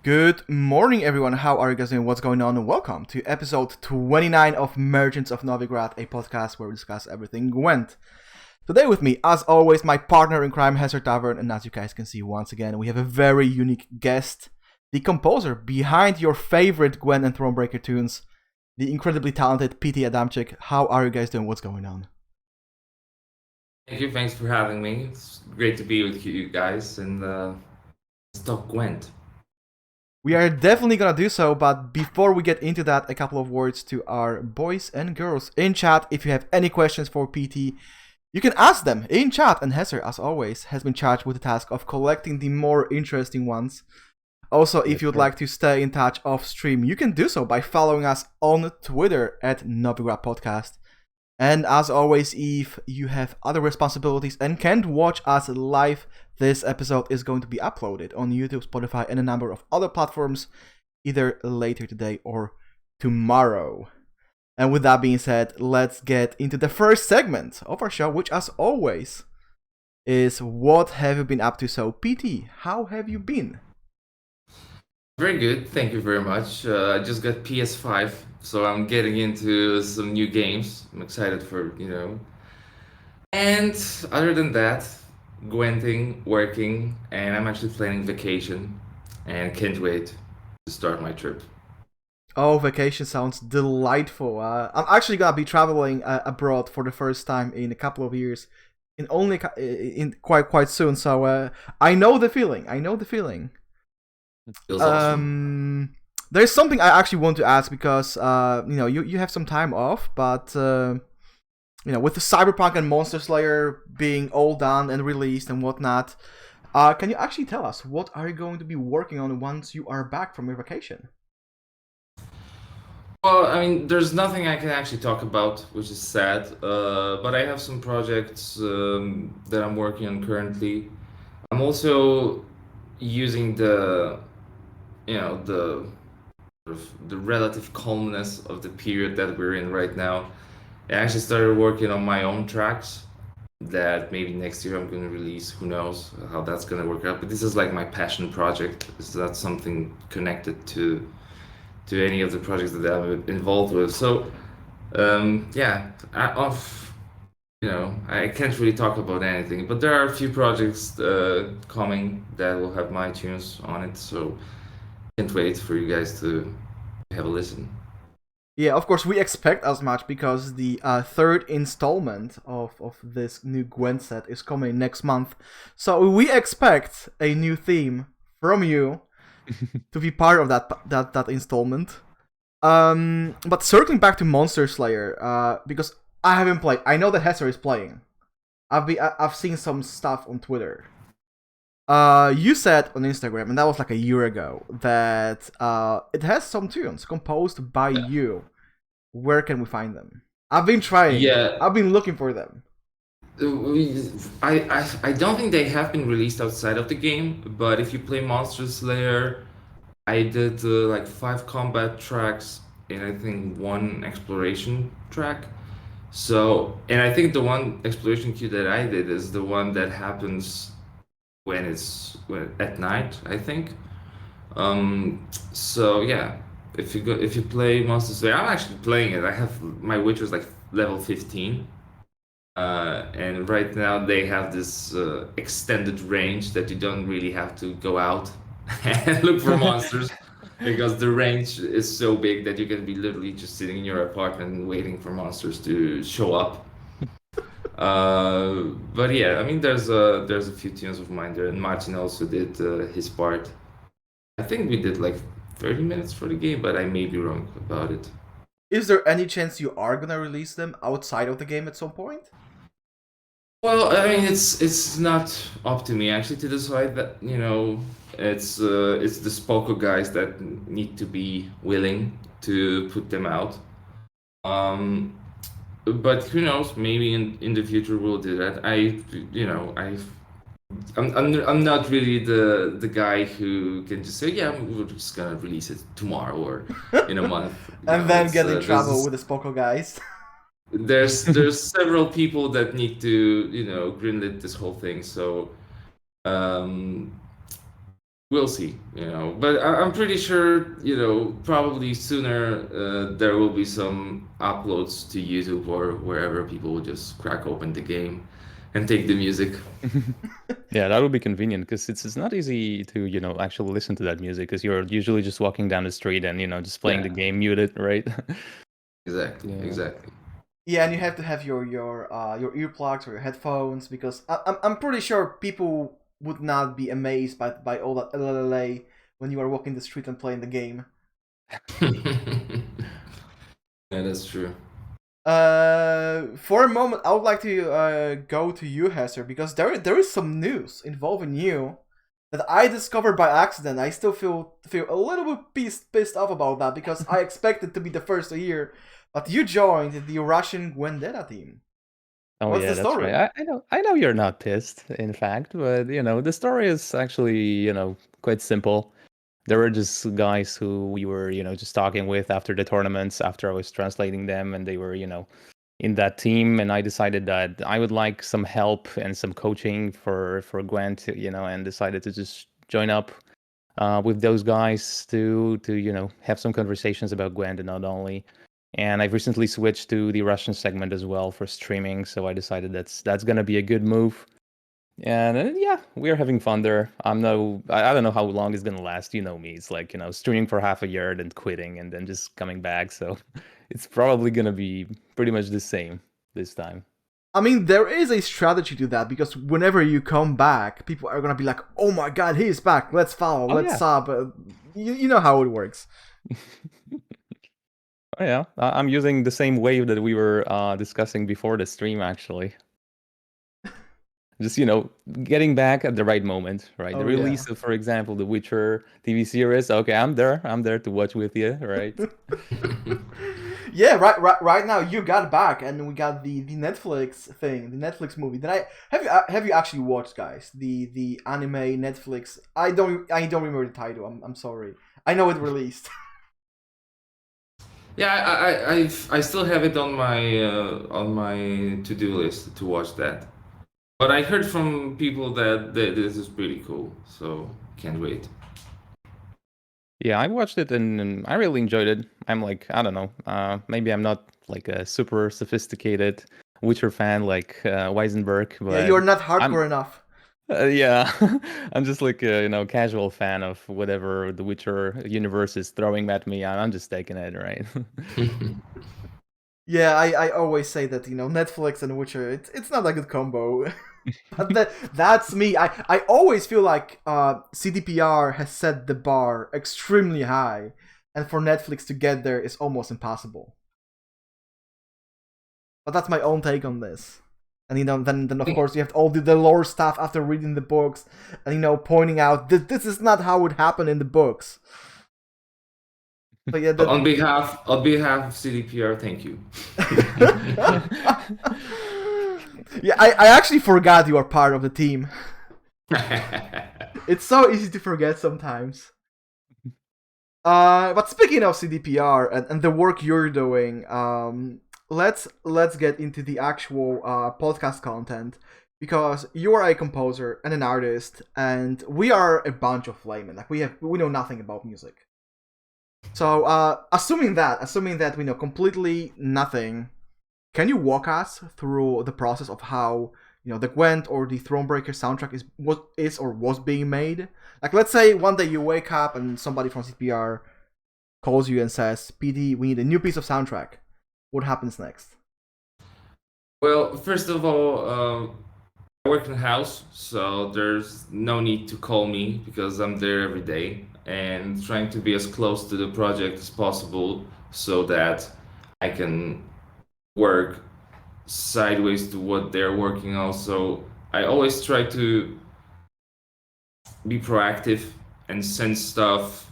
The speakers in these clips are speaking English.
Good morning, everyone. How are you guys doing? What's going on? And welcome to episode 29 of Merchants of Novigrad, a podcast where we discuss everything Gwent. Today with me, as always, my partner in crime, Hesser Tavern, and as you guys can see once again, we have a very unique guest, the composer behind your favorite Gwent and Thronebreaker tunes, the incredibly talented PT Adamczyk. How are you guys doing? What's going on? Thank you. Thanks for having me. It's great to be with you guys and let's talk Gwent. We are definitely gonna do so, but before we get into that, a couple of words to our boys and girls in chat. If you have any questions for PT, you can ask them in chat, and Hesser, as always, has been charged with the task of collecting the more interesting ones. Also, if you'd like to stay in touch off stream, you can do so by following us on Twitter at Novigrad Podcast. And as always, if you have other responsibilities and can't watch us live, this episode is going to be uploaded on YouTube, Spotify, and a number of other platforms, either later today or tomorrow. And with that being said, let's get into the first segment of our show, which, as always, is What Have You Been Up To? So, PT, how have you been? Very good. Thank you very much. I just got PS5, so I'm getting into some new games. I'm excited for. And other than that, Gwenting, working, and I'm actually planning vacation and can't wait to start my trip. Oh, vacation sounds delightful. I'm actually gonna be traveling abroad for the first time in a couple of years, in quite soon. So I know the feeling. Feels awesome. There's something I actually want to ask because you have some time off, but with the Cyberpunk and Monster Slayer being all done and released and whatnot, can you actually tell us what are you going to be working on once you are back from your vacation? Well, I mean, there's nothing I can actually talk about, which is sad. But I have some projects that I'm working on currently. I'm also using the the relative calmness of the period that we're in right now. I actually started working on my own tracks that maybe next year I'm going to release. Who knows how that's going to work out? But this is like my passion project. It's not something connected to any of the projects that I'm involved with. So yeah, I can't really talk about anything, but there are a few projects coming that will have my tunes on it. So can't wait for you guys to have a listen. Yeah, of course, we expect as much because the third installment of this new Gwent set is coming next month. So we expect a new theme from you to be part of that installment. But circling back to Monster Slayer, because I haven't played. I know that Hesser is playing. I've seen some stuff on Twitter. You said on Instagram, and that was like a year ago, that it has some tunes composed by you. Where can we find them? I've been trying. Yeah, I've been looking for them. I don't think they have been released outside of the game, but if you play Monster Slayer, I did like 5 combat tracks and I think 1 exploration track. So, and I think the one exploration queue that I did is the one that happens when at night, I think. So yeah, if you play Monster Slayer, I'm actually playing it. I have my Witcher's like level 15. And right now they have this extended range that you don't really have to go out and look for monsters because the range is so big that you can be literally just sitting in your apartment and waiting for monsters to show up. But yeah, I mean, there's a few tunes of mine there, and Martin also did his part. I think we did like 30 minutes for the game, but I may be wrong about it. Is there any chance you are gonna release them outside of the game at some point? Well, I mean, it's not up to me actually to decide that. It's the Spoko guys that need to be willing to put them out. Um, but who knows? Maybe in the future we'll do that. I'm not really the guy who can just say, yeah, we're just gonna release it tomorrow or in a month. And then It's get in trouble there's with the Spoko guys. there's several people that need to greenlit this whole thing. So um we'll see, but I'm pretty sure, probably sooner there will be some uploads to YouTube or wherever people will just crack open the game and take the music. Yeah, that would be convenient because it's not easy to, actually listen to that music because you're usually just walking down the street and, just playing the Yeah. game muted, right? Exactly, Yeah. exactly. Yeah, and you have to have your earplugs or your headphones because I'm pretty sure people would not be amazed by all that LLA when you are walking the street and playing the game. Yeah, that's true. For a moment, I would like to go to you, Hesser, because there is some news involving you that I discovered by accident. I still feel a little bit pissed off about that because I expected to be the first to hear, but you joined the Russian Gwent team. Oh What's yeah, the that's story? right. I know you're not pissed, in fact, but the story is actually, quite simple. There were just guys who we were, just talking with after the tournaments, after I was translating them, and they were, in that team, and I decided that I would like some help and some coaching for Gwent, and decided to just join up with those guys to have some conversations about Gwent and not only. And I've recently switched to the Russian segment as well for streaming, so I decided that's gonna be a good move. And yeah, we're having fun there. I don't know how long it's gonna last. You know me, it's like streaming for half a year, then quitting, and then just coming back. So it's probably gonna be pretty much the same this time. I mean, there is a strategy to that because whenever you come back, people are gonna be like, "Oh my God, he's back! Let's follow, let's Yeah. sub." You know how it works. Oh yeah, I'm using the same wave that we were discussing before the stream, actually. Just getting back at the right moment, right? Oh, The release yeah. of, for example, the Witcher TV series. Okay, I'm there to watch with you, right? Yeah, right now you got back, and we got the Netflix thing, the Netflix movie. Did I have you actually watched, guys? The anime Netflix. I don't remember the title. I'm sorry. I know it released. Yeah, I still have it on my to-do list to watch that. But I heard from people that this is pretty cool, so can't wait. Yeah, I watched it and I really enjoyed it. I'm like, I don't know, maybe I'm not like a super sophisticated Witcher fan like Weisenberg, Yeah, but you're not hardcore I'm enough. yeah, I'm just like a casual fan of whatever the Witcher universe is throwing at me. I'm just taking it, right? Yeah, I always say that Netflix and Witcher it's not a good combo. But that's me. I always feel like CDPR has set the bar extremely high, and for Netflix to get there is almost impossible. But that's my own take on this. And then of course you have all the lore stuff after reading the books, and pointing out that this is not how it happened in the books. But yeah, on behalf of CDPR, thank you. Yeah, I actually forgot you are part of the team. It's so easy to forget sometimes. But speaking of CDPR and the work you're doing, let's get into the actual podcast content because you are a composer and an artist, and we are a bunch of laymen. Like we know nothing about music. So assuming that we know completely nothing, can you walk us through the process of how the Gwent or the Thronebreaker soundtrack is or was being made? Like, let's say one day you wake up and somebody from CPR calls you and says, "PD, we need a new piece of soundtrack." What happens next? Well, first of all, I work in house, so there's no need to call me because I'm there every day and trying to be as close to the project as possible so that I can work sideways to what they're working on. So I always try to be proactive and send stuff.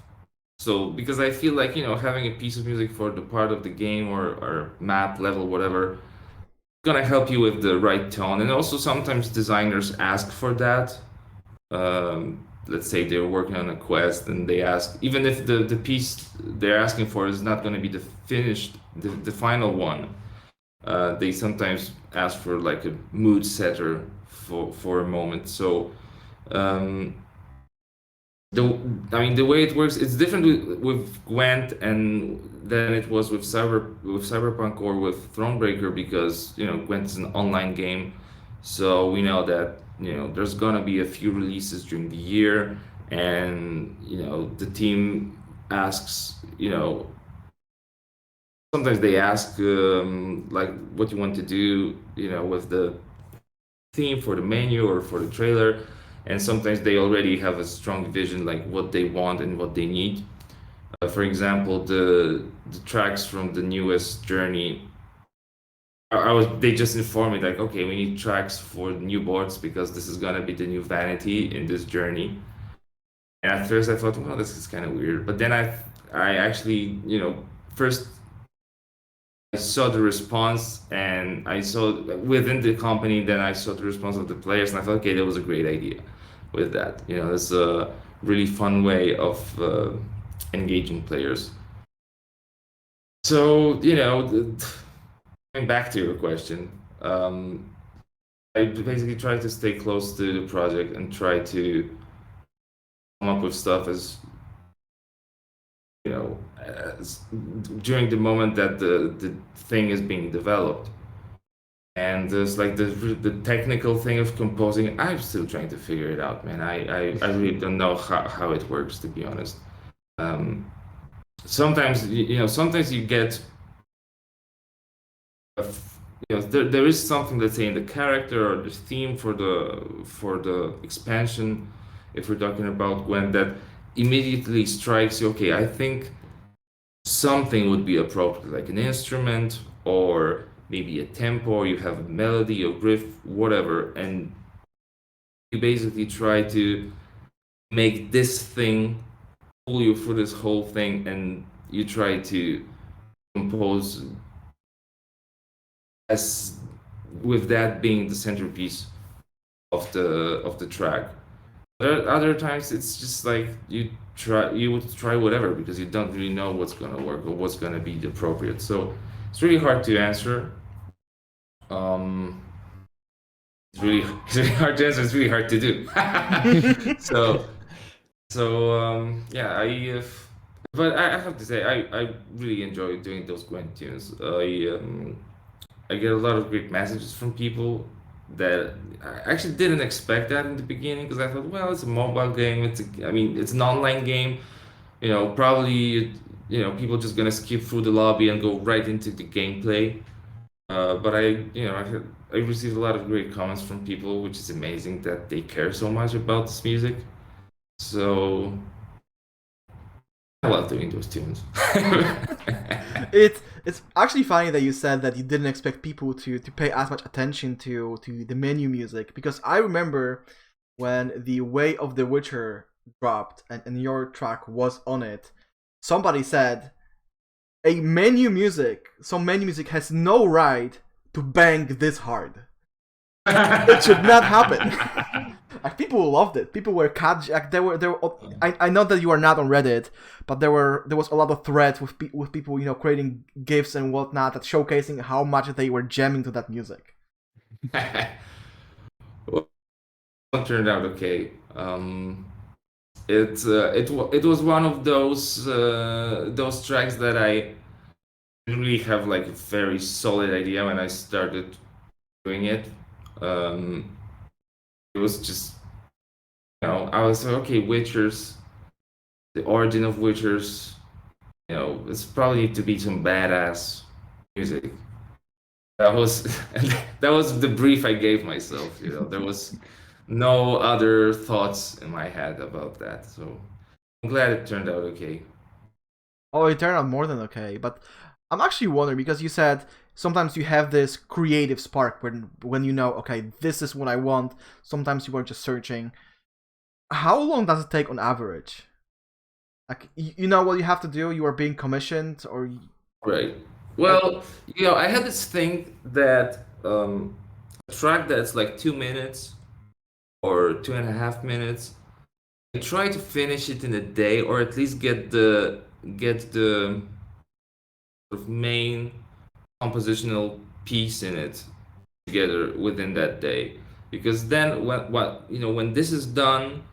So because I feel like having a piece of music for the part of the game or map level whatever gonna help you with the right tone, and also sometimes designers ask for that. Let's say they're working on a quest and they ask, even if the piece they're asking for is not going to be the finished the final one, they sometimes ask for like a mood setter for a moment. So the way it works, it's different with Gwent and than it was with Cyberpunk or with Thronebreaker, because Gwent is an online game, so we know that there's gonna be a few releases during the year, and the team asks, sometimes they ask like what you want to do, with the theme for the menu or for the trailer, and sometimes they already have a strong vision, like what they want and what they need. For example, the tracks from the newest journey, they just informed me like, okay, we need tracks for new boards because this is gonna be the new vanity in this journey. And at first I thought, well, this is kind of weird, but then I actually, first I saw the response, and I saw within the company, then I saw the response of the players, and I thought, okay, that was a great idea with that. It's a really fun way of engaging players. So, going back to your question, I basically try to stay close to the project and try to come up with stuff as during the moment that the thing is being developed. And there's like the technical thing of composing, I'm still trying to figure it out, man. I really don't know how it works, to be honest. Sometimes sometimes you get there is something, let's say, in the character or the theme for the expansion, if we're talking about Gwent, that immediately strikes you. Okay, I think something would be appropriate, like an instrument or maybe a tempo, or you have a melody or riff, whatever, and you basically try to make this thing pull you through this whole thing, and you try to compose as with that being the centerpiece of the track. Other times it's just like you would try whatever because you don't really know what's gonna work or what's gonna be the appropriate. So it's really hard to answer. It's really hard to answer. It's really hard to do. Yeah, but I have to say I really enjoy doing those Gwent tunes. I get a lot of great messages from people that I actually didn't expect that in the beginning, because I thought, well, it's a mobile game. It's an online game. Probably people just gonna skip through the lobby and go right into the gameplay. But I received a lot of great comments from people, which is amazing that they care so much about this music. So I love doing those tunes. It's actually funny that you said that you didn't expect people to pay as much attention to the menu music, because I remember when the Way of the Witcher dropped and your track was on it, somebody said some menu music has no right to bang this hard. It should not happen. Like, people loved it. People were I know that you are not on Reddit, but there was a lot of threads with people creating gifs and whatnot, that showcasing how much they were jamming to that music. Well, it turned out okay. It was one of those tracks that I didn't really have like a very solid idea when I started doing it. It was just, I was like, okay, Witchers, the origin of Witchers, it's probably need to be some badass music. That was the brief I gave myself. There was no other thoughts in my head about that. So I'm glad it turned out okay. Oh, it turned out more than okay. But I'm actually wondering, because you said sometimes you have this creative spark when okay, this is what I want. Sometimes you are just searching. How long does it take on average? Like, you know what you have to do? You are being commissioned, or... Right. Well, I had this thing that a track that's like 2 minutes or 2.5 minutes, I try to finish it in a day, or at least get the sort of main compositional piece in it together within that day. Because then when this is done,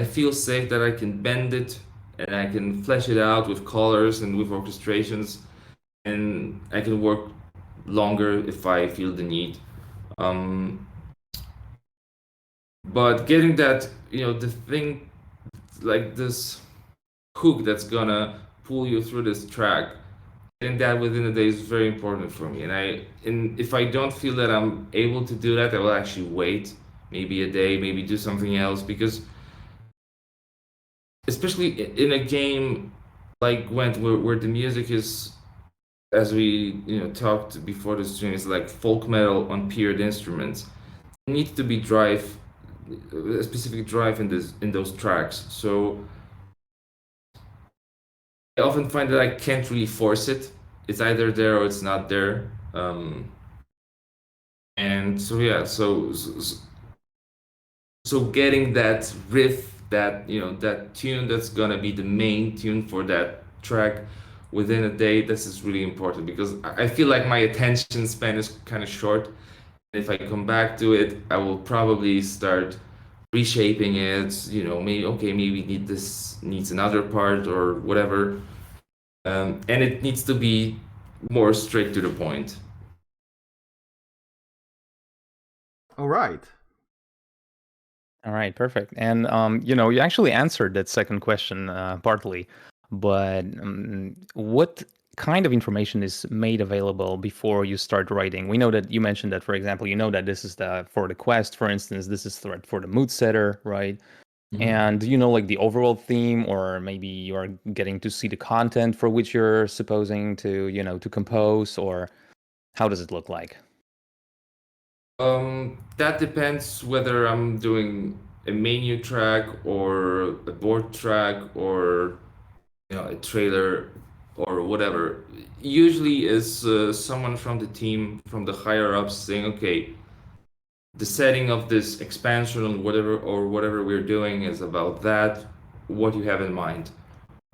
I feel safe that I can bend it and I can flesh it out with colors and with orchestrations, and I can work longer if I feel the need. But getting that, the thing, like this hook that's gonna pull you through this track, getting that within a day is very important for me. And if I don't feel that I'm able to do that, I will actually wait maybe a day, maybe do something else, because especially in a game like Gwent, where the music is, as we talked before the stream, is like folk metal on paired instruments. There needs to be drive, a specific drive in those tracks. So I often find that I can't really force it. It's either there or it's not there. And so yeah, so getting that riff, that that tune that's gonna be the main tune for that track within a day, this is really important, because I feel like my attention span is kind of short. If I come back to it, I will probably start reshaping it. Maybe needs another part or whatever, and it needs to be more straight to the point. All right. All right, perfect. And you actually answered that second question partly, but what kind of information is made available before you start writing? We know that you mentioned that, for example, that this is for the quest, for instance, this is for the mood setter, right? Mhm. And like the overall theme, or maybe you are getting to see the content for which you're supposing to, to compose, or how does it look like? That depends whether I'm doing a menu track or a board track or a trailer or whatever. Usually is someone from the team, from the higher ups, saying, okay, the setting of this expansion or whatever we're doing is about that. What you have in mind,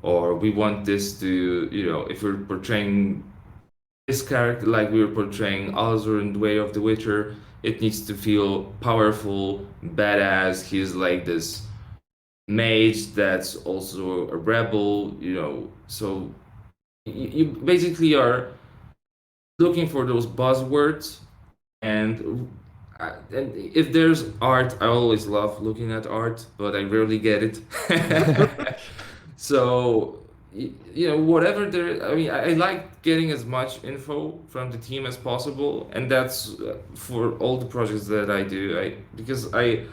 or we want this to, if we're portraying this character like we were portraying Alazur in the Way of the Witcher, it needs to feel powerful, badass. He's like this mage that's also a rebel, So you basically are looking for those buzzwords, and if there's art, I always love looking at art, but I rarely get it. So whatever there, I mean, I like getting as much info from the team as possible, and that's for all the projects that I do. Because I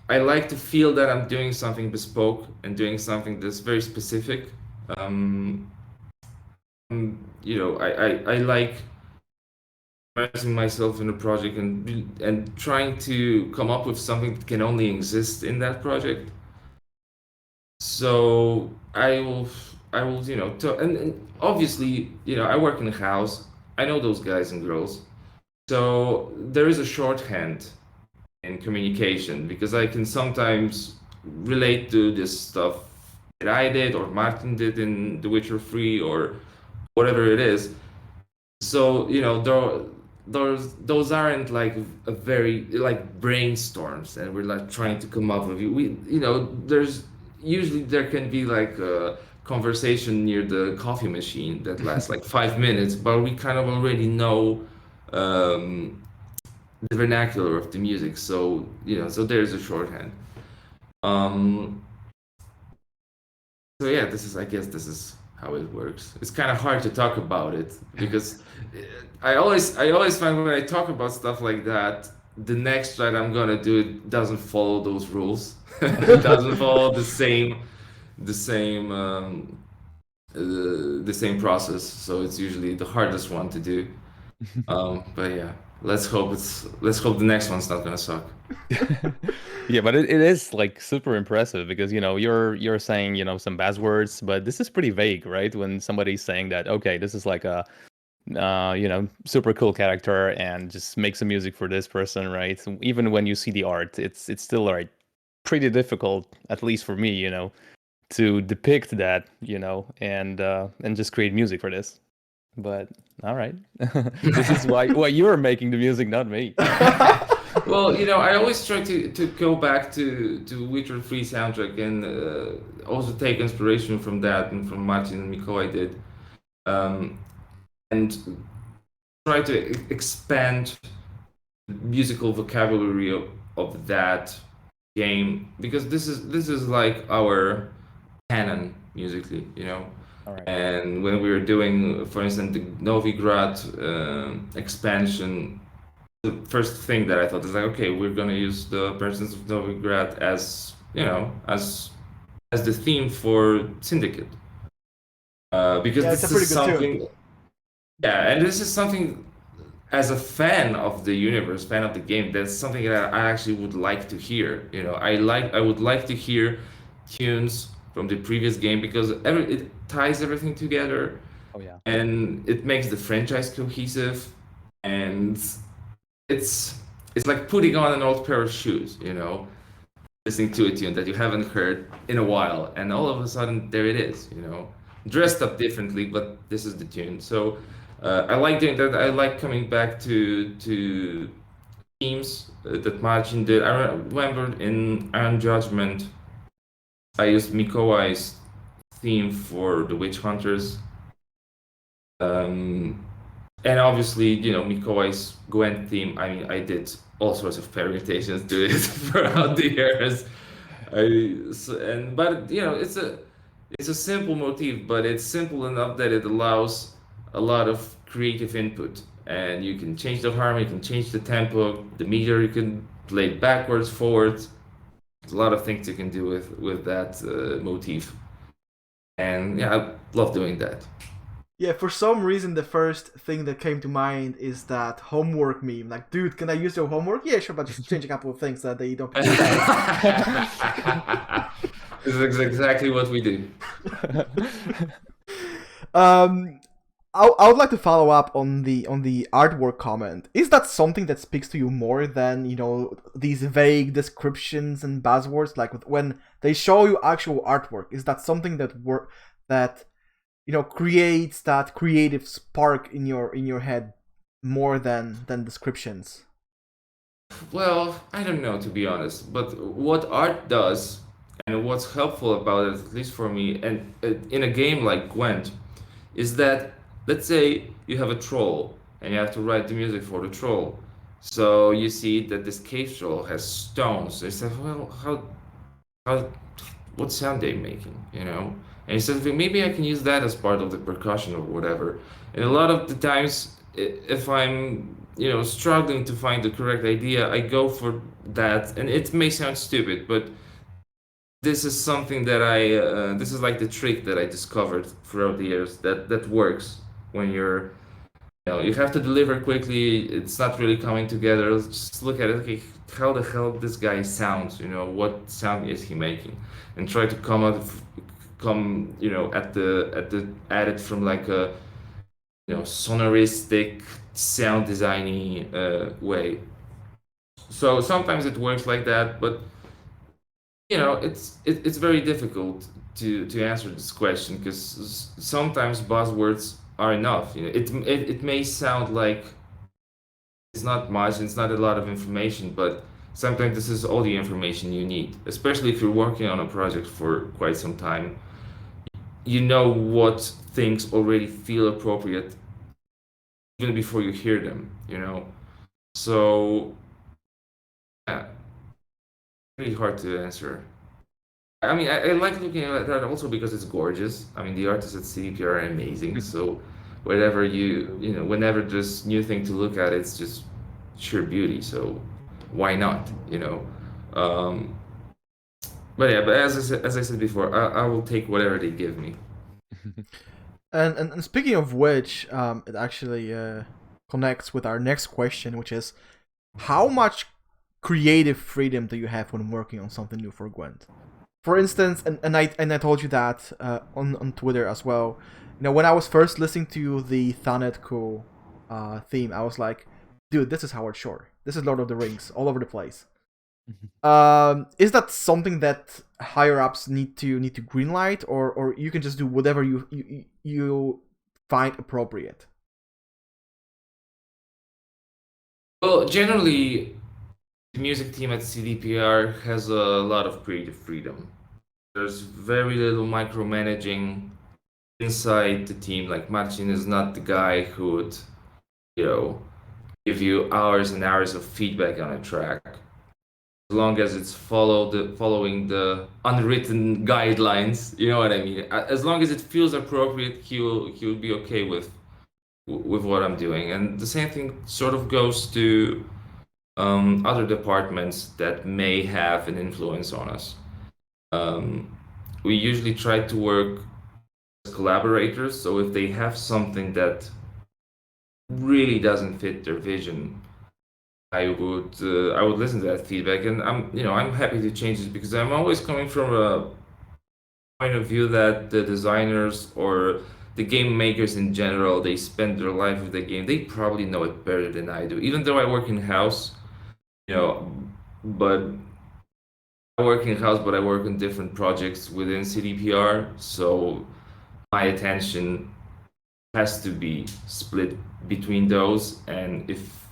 like to feel that I'm doing something bespoke and doing something that's very specific. I like immersing myself in a project and trying to come up with something that can only exist in that project. So I will, and obviously, I work in a house. I know those guys and girls. So there is a shorthand in communication, because I can sometimes relate to this stuff that I did or Martin did in The Witcher 3 or whatever it is. So, those aren't like a very like brainstorms, and we're like trying to come up with there's usually there can be like a conversation near the coffee machine that lasts like 5 minutes, but we kind of already know the vernacular of the music, so so there's a shorthand. So yeah, I guess this is how it works. It's kind of hard to talk about it, because I always find when I talk about stuff like that, the next that I'm gonna do it doesn't follow those rules. It doesn't follow the same the same process. So it's usually the hardest one to do. But yeah, let's hope the next one's not gonna suck. Yeah, but it is like super impressive, because you're saying some buzzwords, but this is pretty vague, right? When somebody's saying that, okay, this is like a super cool character, and just make some music for this person, right? Even when you see the art, it's still like pretty difficult, at least for me, to depict that, and just create music for this. But all right, this is why you're making the music, not me. Well, I always try to go back to Witcher 3 soundtrack and also take inspiration from that and from Martin and Mikołaj did, and try to expand the musical vocabulary of that game, because this is like our canon musically, All right. And when we were doing, for instance, the Novigrad expansion, the first thing that I thought is like, okay, we're gonna use the Persons of Novigrad as as the theme for Syndicate, because Yeah, it's a this pretty is good tune. something. Yeah, and this is something, as a fan of the universe, fan of the game, that's something that I actually would like to hear. I would like to hear tunes from the previous game, because it ties everything together Oh yeah. and it makes the franchise cohesive, and it's it's like putting on an old pair of shoes, listening to a tune that you haven't heard in a while, and all of a sudden there it is, dressed up differently, but this is the tune. So I like doing that. I like coming back to themes that Marcin did. I remember in Iron Judgment, I used Mikołaj's theme for the Witch Hunters. And obviously, Mikołaj's Gwent theme. I mean, I did all sorts of permutations to it throughout the years. But it's a simple motif, but it's simple enough that it allows a lot of creative input. And you can change the harmony, you can change the tempo, the meter, you can play it backwards, forwards. There's a lot of things you can do with that motif. And yeah, I love doing that. Yeah, for some reason, the first thing that came to mind is that homework meme. Like, dude, can I use your homework? Yeah, sure, but just change a couple of things that they don't. This is exactly what we do. I would like to follow up on the artwork comment. Is that something that speaks to you more than these vague descriptions and buzzwords? Like when they show you actual artwork, is that something that creates that creative spark in your head more than descriptions? Well, I don't know, to be honest, but what art does and what's helpful about it, at least for me, and in a game like Gwent, is that, let's say you have a troll and you have to write the music for the troll. So you see that this cave troll has stones. So you say, well, what sound they making, And he says, maybe I can use that as part of the percussion or whatever. And a lot of the times, if I'm, struggling to find the correct idea, I go for that. And it may sound stupid, but this is something that this is like the trick that I discovered throughout the years that works when you have to deliver quickly. It's not really coming together. Let's just look at it. Okay, how the hell this guy sounds? What sound is he making? And try to at it from like a sonoristic, sound designy way. So sometimes it works like that, but it's very difficult to answer this question, because sometimes buzzwords are enough. It may sound like it's not much, it's not a lot of information, but sometimes this is all the information you need, especially if you're working on a project for quite some time. You know what things already feel appropriate even before you hear them, So, yeah, really hard to answer. I mean, I like looking at that also because it's gorgeous. I mean, the artists at CDP are amazing. So, whenever whenever there's new thing to look at, it's just sheer beauty. So, why not? But yeah, but as I said before, I will take whatever they give me. And speaking of which, it actually connects with our next question, which is, how much creative freedom do you have when working on something new for Gwent? For instance, and I told you that on Twitter as well. When I was first listening to the Thronebreaker theme, I was like, dude, this is Howard Shore. This is Lord of the Rings, all over the place. Is that something that higher ups need to greenlight, or you can just do whatever you find appropriate? Well, generally, the music team at CDPR has a lot of creative freedom. There's very little micromanaging inside the team. Like Marcin is not the guy who would, you know, give you hours and hours of feedback on a track. As long as it's following the unwritten guidelines, you know what I mean. As long as it feels appropriate, he'll be okay with what I'm doing. And the same thing sort of goes to other departments that may have an influence on us. We usually try to work as collaborators, so if they have something that really doesn't fit their vision, I would listen to that feedback, and I'm happy to change it because I'm always coming from a point of view that the designers or the game makers in general, they spend their life with the game. They probably know it better than I do. Even though I work in house, but I work in house, but I work on different projects within CDPR, so my attention has to be split between those. And if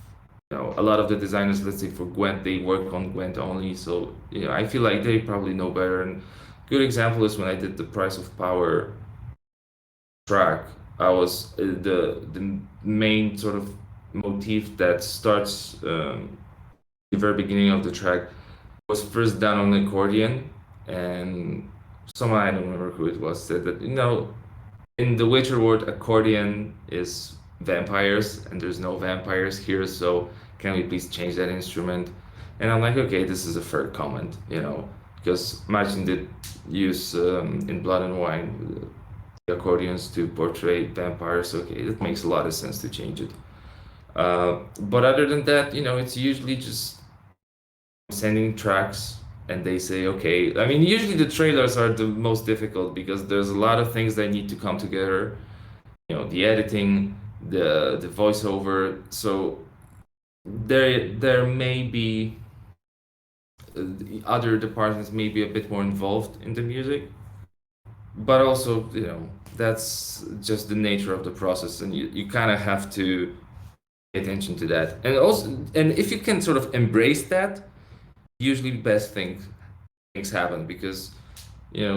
a lot of the designers, let's say for Gwent, they work on Gwent only, so I feel like they probably know better. And good example is when I did the Price of Power track. I was the main sort of motif that starts the very beginning of the track was first done on accordion, and someone, I don't remember who it was, said that in the Witcher world, accordion is vampires, and there's no vampires here, so can we please change that instrument? And I'm like, okay, this is a fair comment, because Marcin did use in Blood and Wine the accordions to portray vampires. Okay, that makes a lot of sense to change it. But other than that, it's usually just sending tracks and they say, okay. I mean, usually the trailers are the most difficult because there's a lot of things that need to come together. The editing, the voiceover. So there may be other departments may be a bit more involved in the music, but also that's just the nature of the process, and you kind of have to pay attention to that. And if you can sort of embrace that, usually best things happen, because you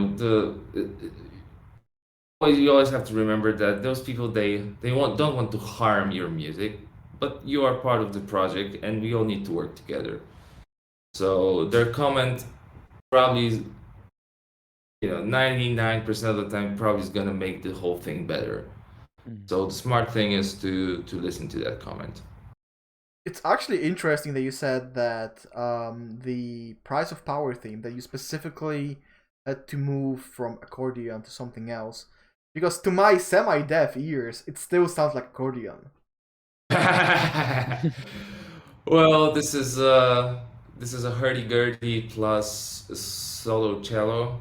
always have to remember that those people don't want to harm your music, but you are part of the project and we all need to work together. So their comment probably 99% of the time probably is gonna make the whole thing better. So the smart thing is to listen to that comment. It's actually interesting that you said that the Price of Power theme, that you specifically had to move from accordion to something else, because to my semi-deaf ears, it still sounds like accordion. Well, this is a hurdy-gurdy plus solo cello.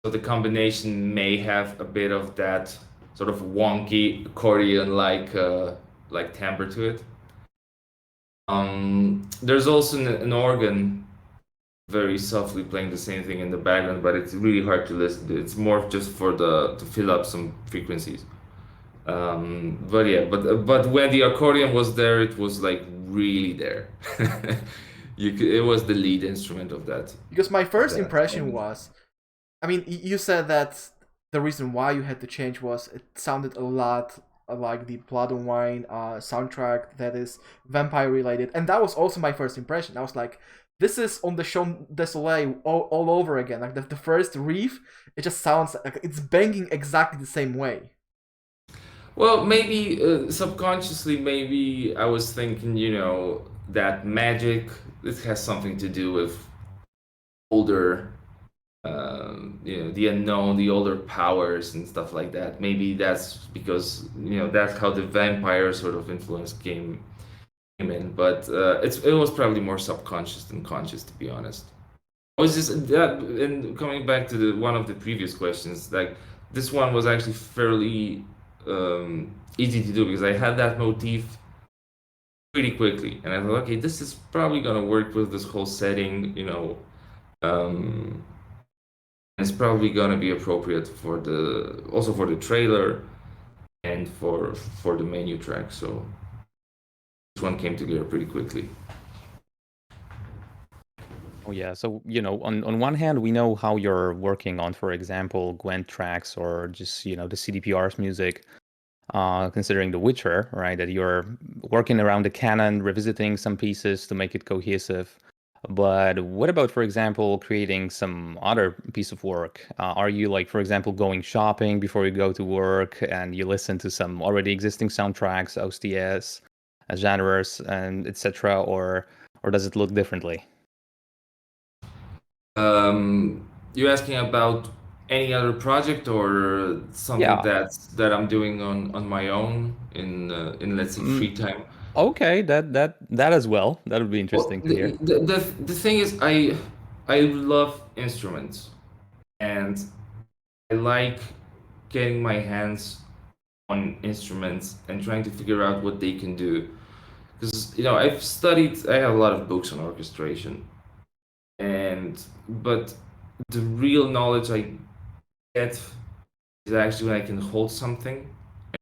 So the combination may have a bit of that sort of wonky accordion-like timbre to it. There's also an organ very softly playing the same thing in the background, but it's really hard to listen to. It's more just to fill up some frequencies. But yeah, but when the accordion was there, it was like really there. It was the lead instrument of that. Because my first impression was, I mean, you said that the reason why you had to change was it sounded a lot like the Blood and Wine soundtrack that is vampire related, and that was also my first impression. I was like, this is on the Chant Désolé all over again. Like the first riff, it just sounds like it's banging exactly the same way. Well, maybe subconsciously, maybe I was thinking, that magic, this has something to do with older, the unknown, the older powers and stuff like that. Maybe that's because, that's how the vampire sort of influence came in. But it was probably more subconscious than conscious, to be honest. I was just that, and coming back to one of the previous questions, like this one was actually fairly easy to do because I had that motif pretty quickly, and I thought, okay, this is probably gonna work with this whole setting, it's probably gonna be appropriate for the trailer and for the menu track. So this one came together pretty quickly. Yeah, so on one hand, we know how you're working on, for example, Gwent tracks or just the CDPR's music, considering The Witcher, right? That you're working around the canon, revisiting some pieces to make it cohesive. But what about, for example, creating some other piece of work? Are you like, for example, going shopping before you go to work and you listen to some already existing soundtracks, OSTs, genres, and etc., or does it look differently? You asking about any other project or something Yeah. that I'm doing on my own in let's say free time? Okay, that as well. That would be Well, interesting to hear. the thing is, I love instruments and I like getting my hands on instruments and trying to figure out what they can do. Because I have a lot of books on orchestration, but the real knowledge I get is actually when I can hold something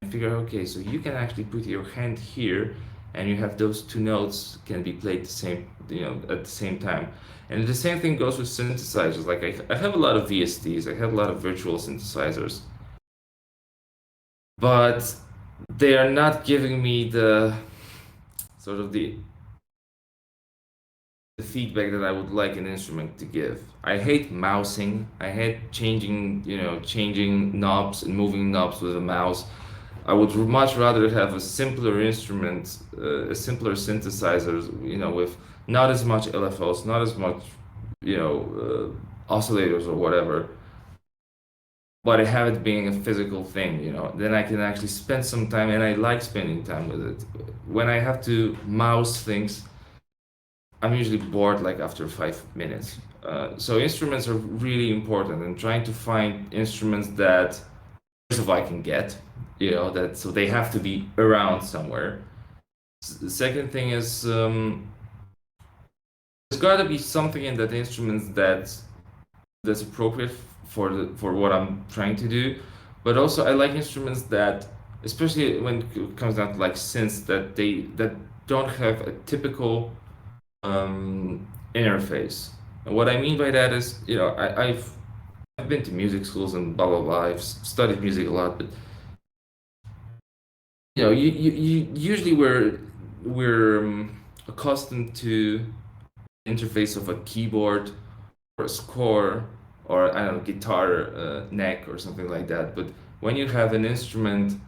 and figure out, okay, so you can actually put your hand here and you have those two notes can be played at the same time. And the same thing goes with synthesizers. Like I have a lot of VSTs, I have a lot of virtual synthesizers, but they are not giving me the sort of the feedback that I would like an instrument to give. I hate mousing. I hate changing knobs and moving knobs with a mouse. I would much rather have a simpler instrument, a simpler synthesizer, with not as much LFOs, not as much, oscillators or whatever. But I have it being a physical thing, then I can actually spend some time, and I like spending time with it. When I have to mouse things, I'm usually bored like after 5 minutes. So instruments are really important, and trying to find instruments that first of all I can get, that so they have to be around somewhere. The second thing is there's got to be something in that instrument that's appropriate for what I'm trying to do. But also I like instruments that, especially when it comes down to like synths, that don't have a typical interface. And what I mean by that is, I've been to music schools and blah blah blah. I've studied music a lot, but usually we're accustomed to the interface of a keyboard or a score or I don't know guitar neck or something like that. But when you have an instrument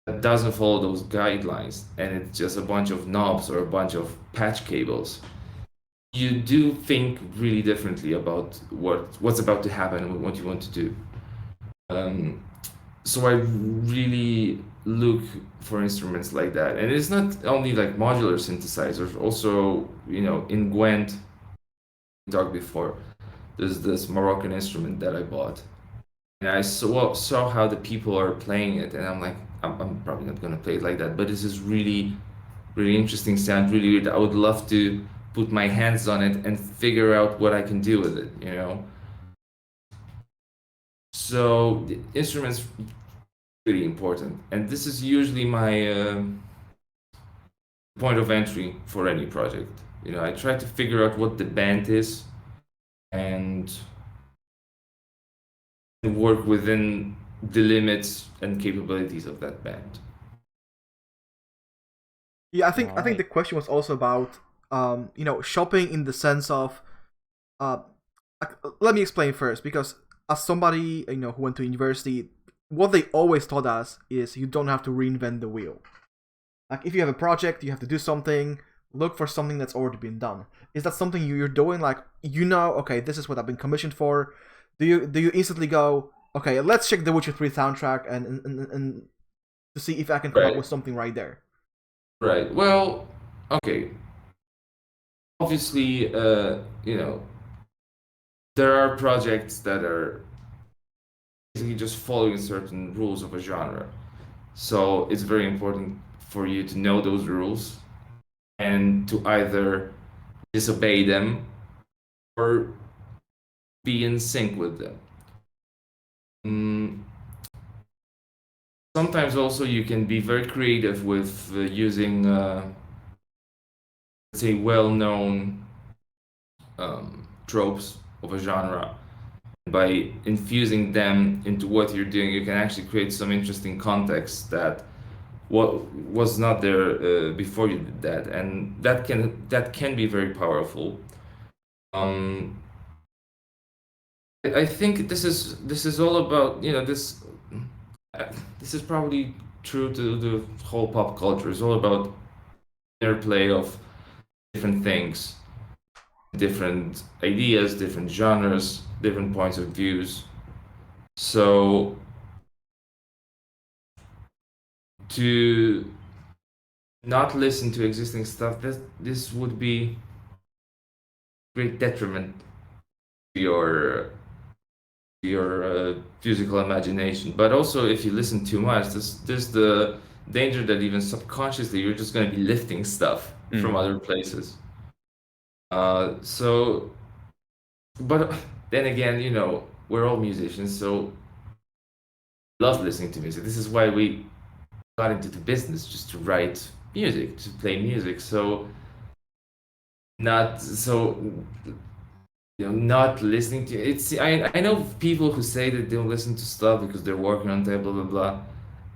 that doesn't follow those guidelines and it's just a bunch of knobs or a bunch of patch cables, you do think really differently about what's about to happen and what you want to do. So I really look for instruments like that, and it's not only like modular synthesizers. Also, in Gwent, we talked before. There's this Moroccan instrument that I bought, and I saw how the people are playing it, and I'm like, I'm probably not gonna play it like that, but this is really, really interesting sound, really weird. I would love to put my hands on it and figure out what I can do with it. So the instruments really important, and this is usually my point of entry for any project. I try to figure out what the band is and work within the limits and capabilities of that band. Yeah, I think Alright. the question was also about shopping in the sense of uh, let me explain first, because as somebody who went to university, what they always taught us is you don't have to reinvent the wheel. Like if you have a project, you have to do something, look for something that's already been done. Is that something you're doing? Like okay, this is what I've been commissioned for. Do you instantly go, okay, let's check the Witcher 3 soundtrack and to see if I can come up Right. with something right there? Right. Well, okay. Obviously, there are projects that are basically just following certain rules of a genre. So it's very important for you to know those rules and to either disobey them or be in sync with them. Sometimes also you can be very creative with using, let's say, well-known tropes of a genre. By infusing them into what you're doing, you can actually create some interesting context that what was not there before you did that, and that can be very powerful. I think this is all about, you know, this is probably true to the whole pop culture. It's all about interplay of different things, different ideas, different genres, different points of views. So to not listen to existing stuff, this would be great detriment to your musical imagination. But also, if you listen too much, there's the danger that even subconsciously you're just going to be lifting stuff from other places. So, but then again, you know, we're all musicians, so love listening to music. This is why we got into the business, just to write music, to play music. So not so, you know, not listening to it's I know people who say that they don't listen to stuff because they're working on that, blah blah blah.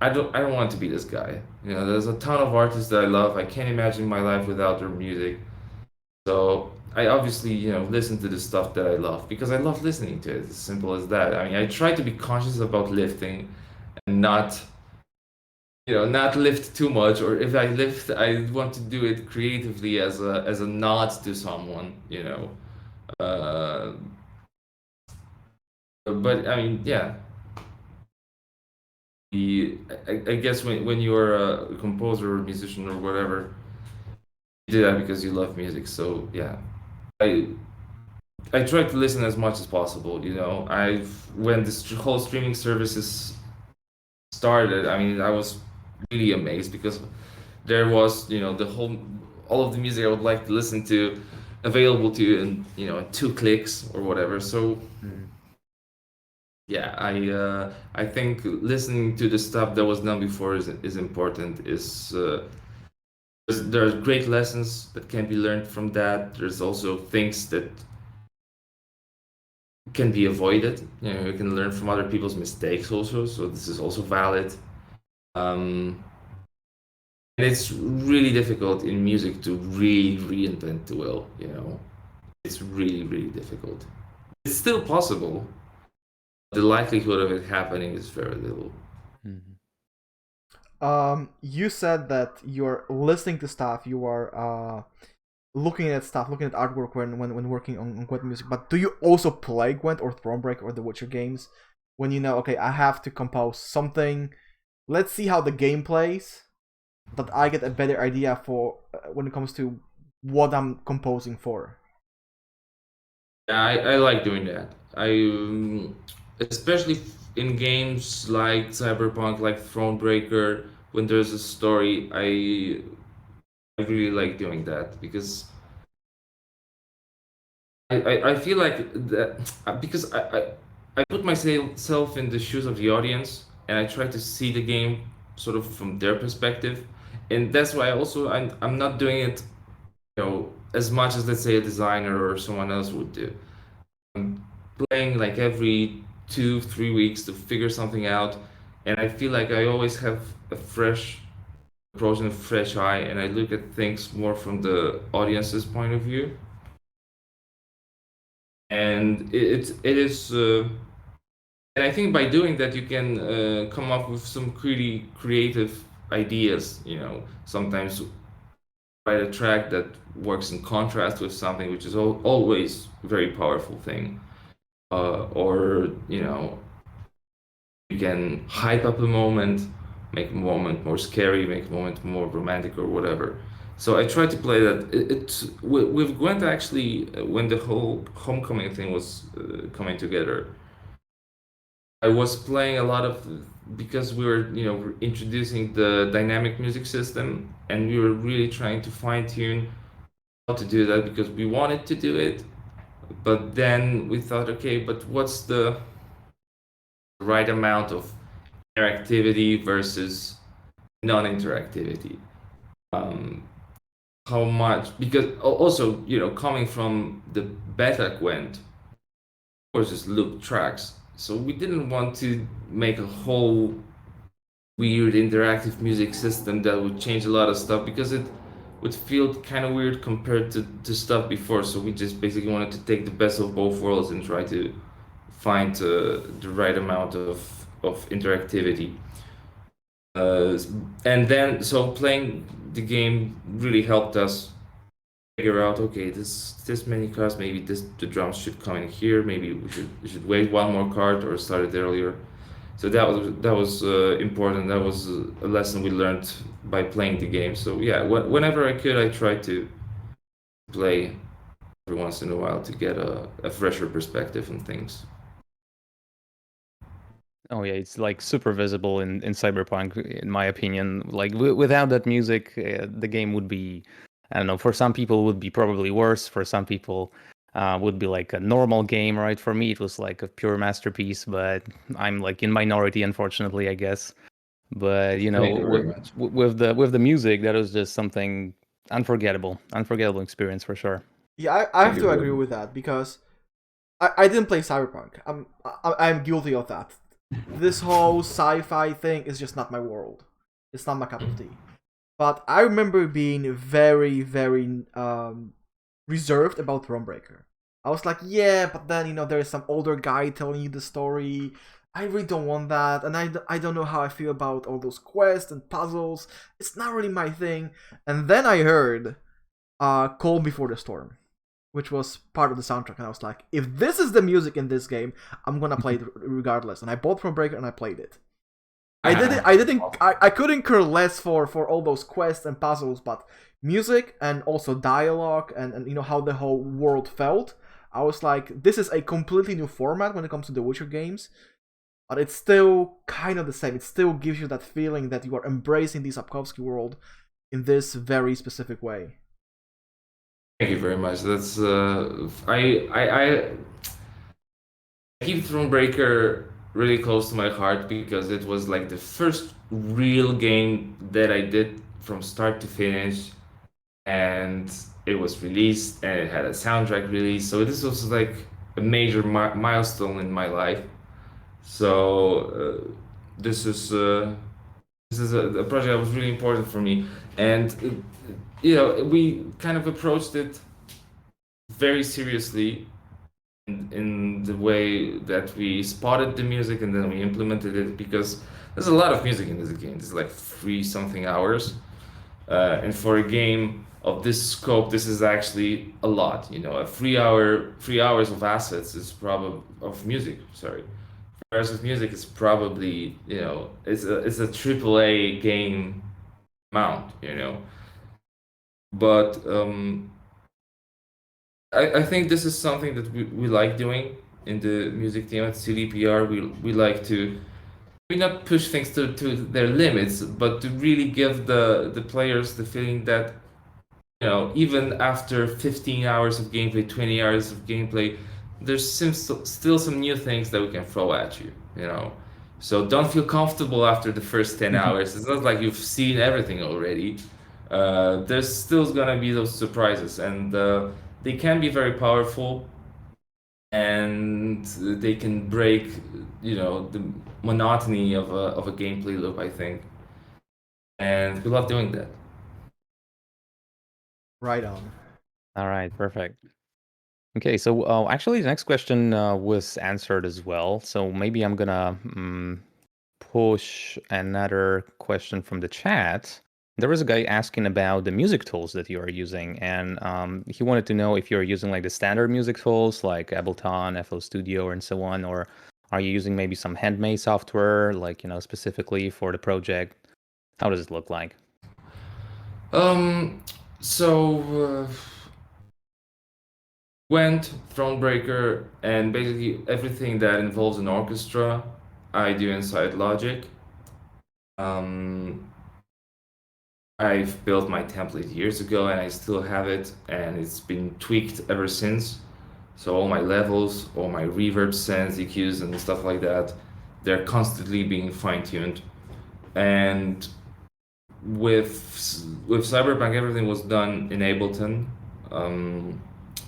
I don't want to be this guy. You know, there's a ton of artists that I love. I can't imagine my life without their music. So I obviously, you know, listen to the stuff that I love because I love listening to it. It's as simple as that. I mean, I try to be conscious about lifting and not, you know, not lift too much, or if I lift, I want to do it creatively as a nod to someone, you know. Uh, but I mean, yeah. I guess when you're a composer or musician or whatever, you do that because you love music. So yeah, I I try to listen as much as possible. You know, when this whole streaming services started, I mean, I was really amazed because there was, you know, all of the music I would like to listen to available to you in, you know, 2 clicks or whatever. So yeah, I think listening to the stuff that was done before is important. There's great lessons that can be learned from that. There's also things that can be avoided. You know, you can learn from other people's mistakes also. So this is also valid. Um, and it's really difficult in music to really reinvent the wheel. You know, it's really difficult. It's still possible. The likelihood of it happening is very little. You said that you're listening to stuff, you are looking at stuff, looking at artwork when working on Gwent music. But do you also play Gwent or Thronebreaker or the Witcher games when you know, okay, I have to compose something? Let's see how the game plays, that I get a better idea for when it comes to what I'm composing for. Yeah, I like doing that. Especially in games like Cyberpunk, like Thronebreaker, when there's a story, I really like doing that because I feel like that because I put myself in the shoes of the audience and I try to see the game sort of from their perspective, and that's why also I'm not doing it, you know, as much as let's say a designer or someone else would do. I'm playing like every 2 3 weeks to figure something out, and I feel like I always have a fresh approach and a fresh eye, and I look at things more from the audience's point of view. And it is, and I think by doing that you can come up with some pretty creative ideas. You know, sometimes write a track that works in contrast with something, which is always a very powerful thing. Or you know, you can hype up a moment, make a moment more scary, make a moment more romantic or whatever. So I try to play that. With Gwent actually, when the whole homecoming thing was coming together, I was playing a lot of, because we were, you know, introducing the dynamic music system, and we were really trying to fine tune how to do that because we wanted to do it, but then we thought, okay, but what's the right amount of interactivity versus non-interactivity? Um, how much, because also, you know, coming from the beta Gwent, was just loop tracks. So we didn't want to make a whole weird interactive music system that would change a lot of stuff because it would feel kind of weird compared to stuff before. So we just basically wanted to take the best of both worlds and try to find the right amount of interactivity. And then, so playing the game really helped us figure out, okay, this many cards, maybe the drums should come in here, maybe we should wait one more card or start it earlier. So that was important. That was a lesson we learned by playing the game. So yeah, whenever I could, I tried to play every once in a while to get a fresher perspective on things. Oh yeah, it's like super visible in Cyberpunk, in my opinion. Like without that music, the game would be, I don't know. For some people, would be probably worse. For some people, would be like a normal game, right? For me, it was like a pure masterpiece. But I'm like in minority, unfortunately, I guess. But you know, Thank you very much. with the music, that was just something unforgettable experience for sure. Yeah, I have Thank to you very agree much. with that because I didn't play Cyberpunk. I'm guilty of that. This whole sci-fi thing is just not my world. It's not my cup of tea. But I remember being very, very reserved about Thronebreaker. I was like, yeah, but then, you know, there's some older guy telling you the story. I really don't want that, and I don't know how I feel about all those quests and puzzles. It's not really my thing. And then I heard Calm Before the Storm, which was part of the soundtrack, and I was like, if this is the music in this game, I'm gonna play it regardless. And I bought Thronebreaker and I played it. I couldn't care less for all those quests and puzzles, but music and also dialogue and you know how the whole world felt. I was like, this is a completely new format when it comes to the Witcher games, but it's still kind of the same. It still gives you that feeling that you are embracing the Sapkowski world in this very specific way. Thank you very much. That's I keep Thronebreaker really close to my heart because it was like the first real game that I did from start to finish, and it was released and it had a soundtrack release. So this was like a major milestone in my life. So this is a project that was really important for me, and you know, we kind of approached it very seriously in the way that we spotted the music and then we implemented it, because there's a lot of music in this game. It's like 3 something hours, and for a game of this scope, this is actually a lot. You know, a 3 hours of assets is probably of music. Sorry, 3 hours of music is probably, you know, it's a AAA game amount. You know, but I think this is something that we like doing in the music team at CDPR. We like to, we not push things to their limits, but to really give the players the feeling that, you know, even after 15 hours of gameplay, 20 hours of gameplay, there's still some new things that we can throw at you, you know. So don't feel comfortable after the first 10 hours. It's not like you've seen everything already. There's still gonna be those surprises, and they can be very powerful, and they can break, you know, the monotony of a gameplay loop, I think. And we love doing that. Right on. All right, perfect. Okay, so actually, the next question was answered as well. So maybe I'm gonna push another question from the chat. There was a guy asking about the music tools that you are using, and he wanted to know if you're using like the standard music tools like Ableton, FL Studio, and so on, or are you using maybe some handmade software, like, you know, specifically for the project? How does it look like? So Gwent, Thronebreaker, and basically everything that involves an orchestra, I do inside Logic. I've built my template years ago and I still have it, and it's been tweaked ever since. So all my levels, all my reverb sends, EQs and stuff like that, they're constantly being fine-tuned. And with Cyberpunk, everything was done in Ableton,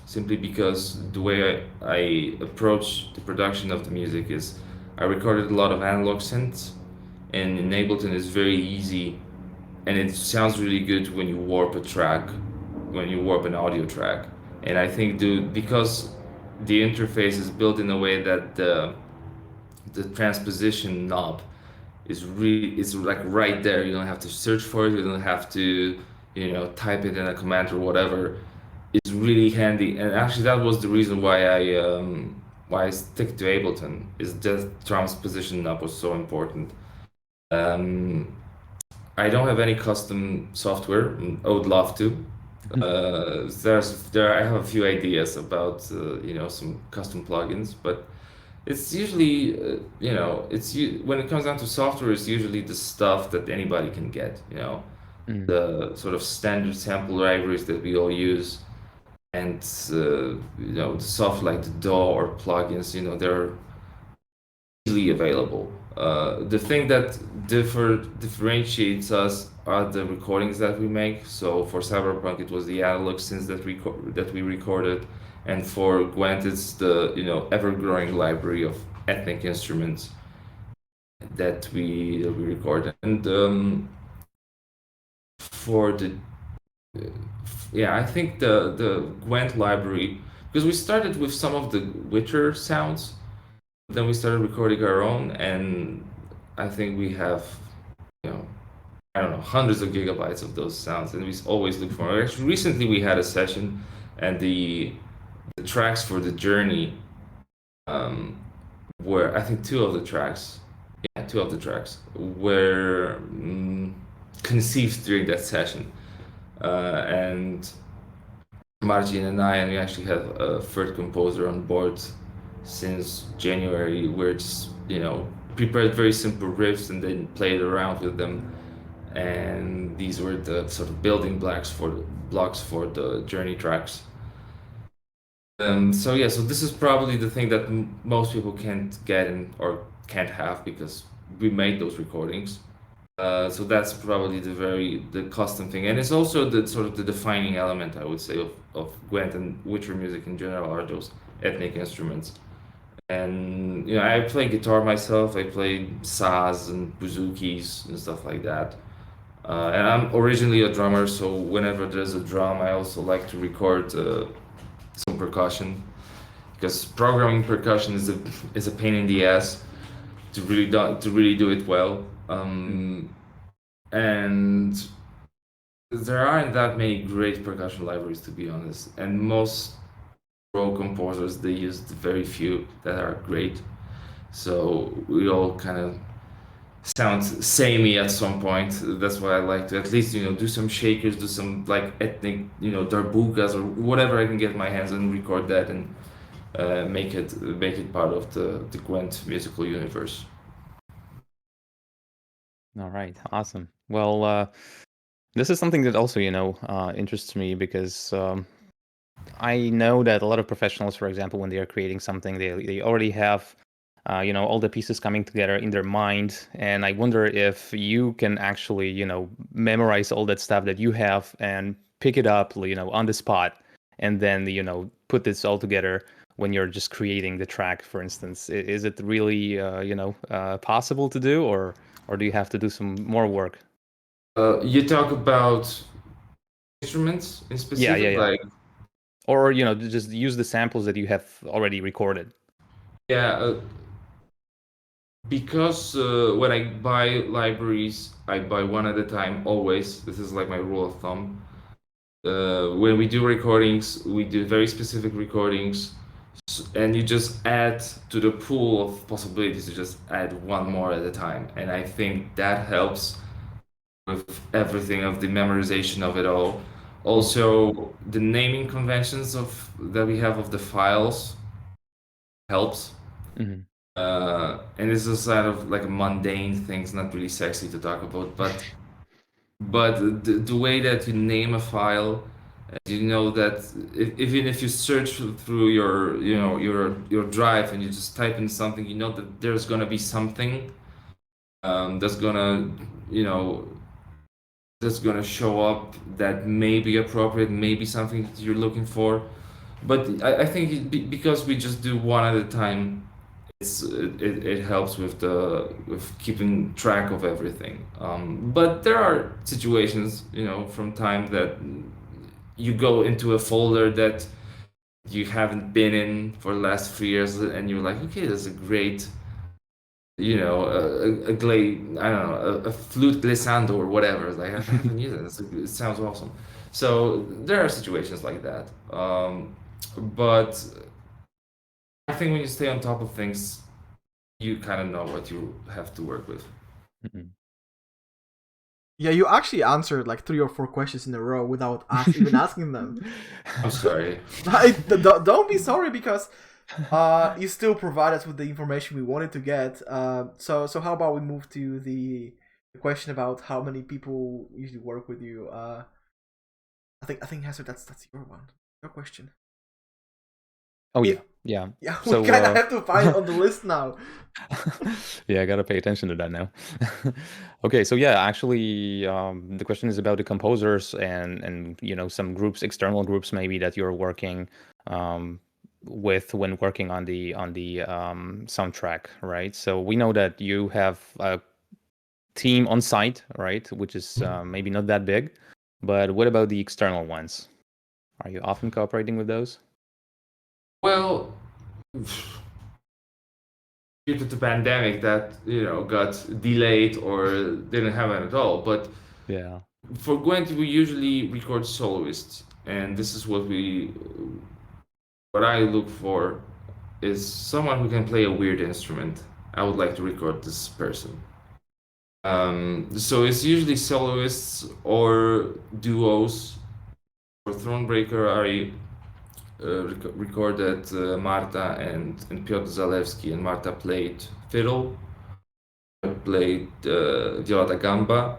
simply because the way I approach the production of the music is I recorded a lot of analog synths, and in Ableton is very easy, and it sounds really good when you warp a track, when you warp an audio track. And I think because the interface is built in a way that the transposition knob is like right there. You don't have to search for it. You don't have to, type it in a command or whatever. It's really handy. And actually, that was the reason why I stick to Ableton. Is that transposition knob was so important. I don't have any custom software. I would love to. I have a few ideas about some custom plugins, but it's usually when it comes down to software, it's usually the stuff that anybody can get. The sort of standard sample libraries that we all use, and the soft like the DAW or plugins. They're easily available. The thing that differentiates us are the recordings that we make. So for Cyberpunk, it was the analog synths that we recorded, and for Gwent, it's the ever-growing library of ethnic instruments that we record. And for the I think the Gwent library, because we started with some of the Witcher sounds. Then we started recording our own, and I think we have, I don't know, hundreds of gigabytes of those sounds, and we always look for more. Actually, recently we had a session, and the tracks for the journey were, I think, two of the tracks were conceived during that session, and Marcin and we actually have a third composer on board. Since January, we're just prepared very simple riffs and then played around with them, and these were the sort of building blocks for the journey tracks. So this is probably the thing that most people can't get or can't have, because we made those recordings. So that's probably the custom thing, and it's also the sort of the defining element, I would say, of Gwent and Witcher music in general, are those ethnic instruments. And I play guitar myself. I play saz and bouzoukis and stuff like that. And I'm originally a drummer, so whenever there's a drum, I also like to record some percussion, because programming percussion is a pain in the ass to really do it well. And there aren't that many great percussion libraries, to be honest, and most composers, they use very few that are great, so we all kind of sound samey at some point. That's why I like to at least do some shakers, do some like ethnic darbukas or whatever I can get my hands on, record that, and make it part of the Gwent musical universe. All right, awesome. Well, this is something that also interests me, because I know that a lot of professionals, for example, when they are creating something, they already have, all the pieces coming together in their mind. And I wonder if you can actually, memorize all that stuff that you have and pick it up, on the spot, and then, put this all together when you're just creating the track, for instance. Is it really, possible to do, or do you have to do some more work? You talk about instruments in specific, Yeah. like. Or, just use the samples that you have already recorded. Yeah, because when I buy libraries, I buy one at a time, always. This is like my rule of thumb. When we do recordings, we do very specific recordings, and you just add to the pool of possibilities, you just add one more at a time. And I think that helps with everything, of the memorization of it all. Also, the naming conventions that we have of the files helps. Mm-hmm. And this is sort of like a mundane thing. It's not really sexy to talk about, but the way that you name a file, that even if you search through your drive and you just type in something, that there's gonna be something that's gonna that's gonna show up that may be appropriate, maybe something that you're looking for. But I think because we just do one at a time, it helps with keeping track of everything. But there are situations, from time that you go into a folder that you haven't been in for the last 3 years, and you're like, okay, that's a great, I don't know, a flute glissando or whatever. Like I haven't used it. It sounds awesome. So there are situations like that. But I think when you stay on top of things, you kind of know what you have to work with. Mhm. Yeah, you actually answered like 3 or 4 questions in a row without even asking them. I'm sorry. Don't be sorry, because you still provide us with the information we wanted to get. So how about we move to the question about how many people usually work with you? I think Hester, that's your one, your question. Oh yeah, If- yeah. Yeah, we So, kind of have to find it on the list now. yeah, I gotta pay attention to that now. Okay, so yeah, actually, the question is about the composers and some groups, external groups maybe that you're working with when working on the soundtrack, right? So we know that you have a team on site, right, which is maybe not that big, but what about the external ones? Are you often cooperating with those? Well, due to the pandemic, that got delayed or didn't happen at all. But Yeah. for Gwent, we usually record soloists, and this is what I look for is someone who can play a weird instrument. I would like to record this person. So it's usually soloists or duos. For Thronebreaker, I recorded Marta and Piotr Zalewski, and Marta played fiddle. I played viola da gamba,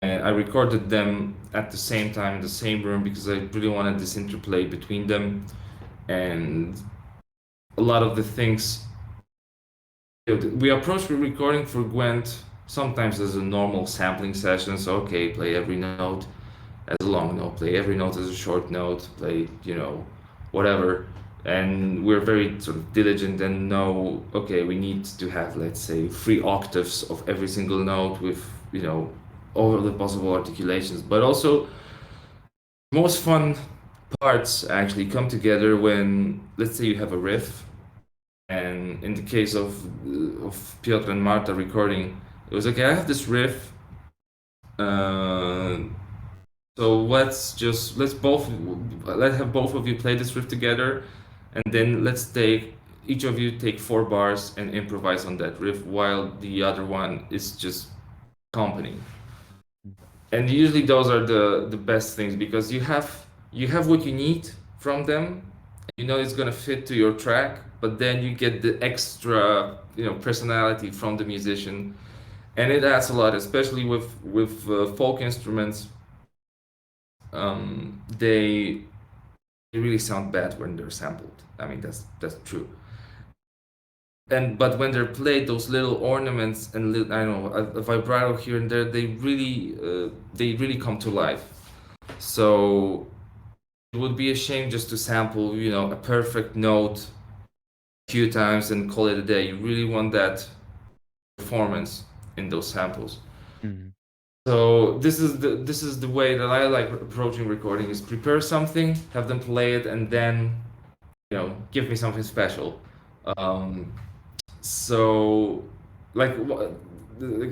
and I recorded them at the same time in the same room because I really wanted this interplay between them, and a lot of the things we approach the recording for Gwent sometimes as a normal sampling session. So okay, play every note as a long note, play every note as a short note, play whatever. And we're very sort of diligent and know, okay, we need to have, let's say, 3 octaves of every single note with all of the possible articulations. But also, most fun parts actually come together when, let's say, you have a riff, and in the case of Piotr and Marta recording, it was okay. I have this riff. Uh, so let's have both of you play this riff together, and then let's take each of you take 4 bars and improvise on that riff while the other one is just accompanying. And usually those are the best things because you have what you need from them. It's gonna fit to your track, but then you get the extra personality from the musician, and it adds a lot, especially with folk instruments. They really sound bad when they're sampled. I mean, that's true. But when they're played, those little ornaments and I don't know, a vibrato here and there, they really come to life. So it would be a shame just to sample, a perfect note a few times and call it a day. You really want that performance in those samples. Mhm. So this is the way that I like approaching recording: is prepare something, have them play it, and then give me something special. Um, so like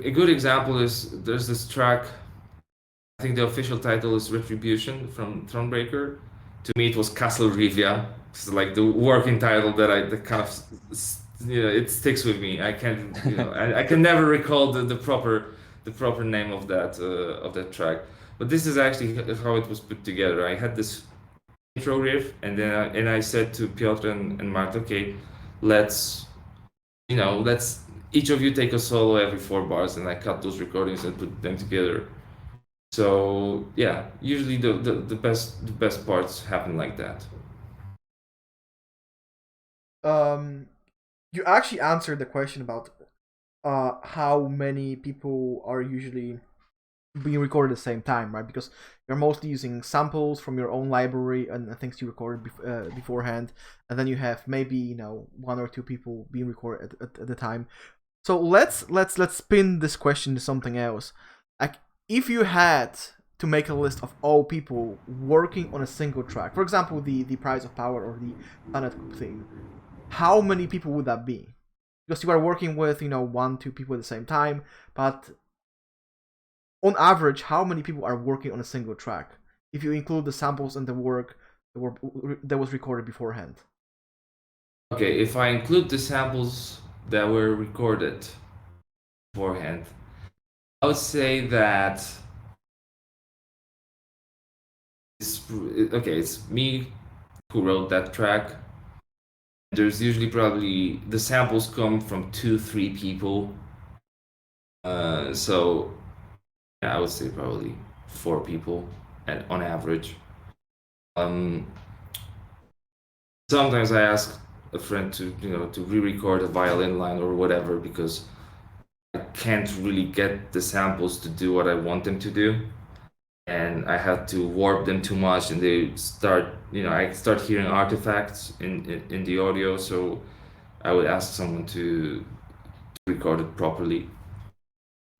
a good example is there's this track. I think the official title is Retribution from Thronebreaker. To me, it was Castle Rivia. It's like the working title that kind of it sticks with me. I can't I can never recall the proper name of that track. But this is actually how it was put together. I had this intro riff, and then I said to Piotr and Marta, okay, let's let's each of you take a solo every 4 bars, and I cut those recordings and put them together. So yeah, usually the best parts happen like that. You actually answered the question about how many people are usually being recorded at the same time, right? Because you're mostly using samples from your own library and things you recorded beforehand, and then you have maybe one or two people being recorded at the time. So let's spin this question to something else. Like, if you had to make a list of all people working on a single track, for example, the Prize of Power or the Planet theme, how many people would that be? Because you are working with 1-2 people at the same time, but on average, how many people are working on a single track if you include the samples and the work that was recorded beforehand? Okay, if I include the samples that were recorded beforehand, I would say that it's me who wrote that track. There's usually probably the samples come from 2-3 people. So yeah, I would say probably 4 people on average. Sometimes I ask a friend to re-record a violin line or whatever, because I can't really get the samples to do what I want them to do, and I have to warp them too much, and they start I start hearing artifacts in the audio. So I would ask someone to record it properly.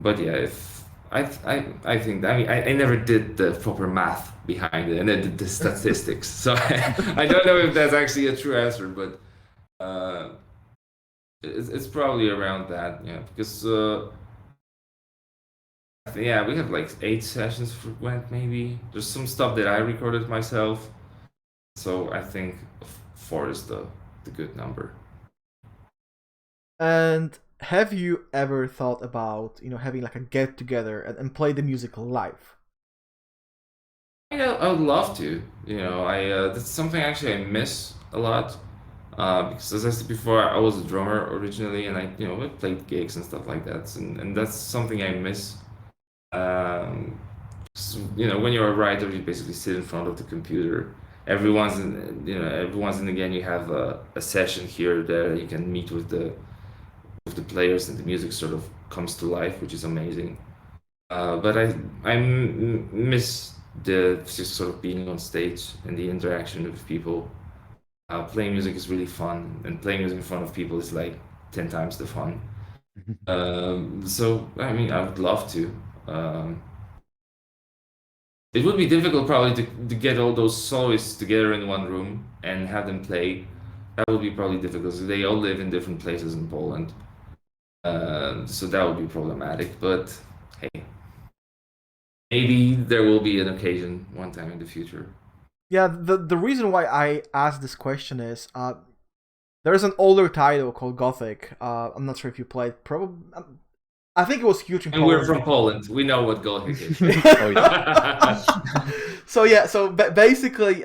But yeah, if I think, I mean, I never did the proper math behind it, and I did the statistics, so I don't know if that's actually a true answer, but it's probably around that, yeah, because yeah, we have like 8 sessions for Gwent, maybe. There's some stuff that I recorded myself, so I think 4 is the good number. And have you ever thought about having like a get together and play the music live? I would love to. That's something actually I miss a lot. Because as I said before, I was a drummer originally, and I played gigs and stuff like that, and that's something I miss. When you're a writer, you basically sit in front of the computer. Every once and again, you have a session here that you can meet with the players, and the music sort of comes to life, which is amazing. But I miss the just sort of being on stage and the interaction with people. Playing music is really fun, and playing music in front of people is like 10 times the fun. So I mean, I would love to. It would be difficult probably to get all those soloists together in one room and have them play. That would be probably difficult, because they all live in different places in Poland. So that would be problematic, but hey, maybe there will be an occasion one time in the future. Yeah, the reason why I asked this question is there's an older title called Gothic. I'm not sure if you played. Probably, I think it was huge in And Poland. we're from Poland. We know what Gothic is. So basically,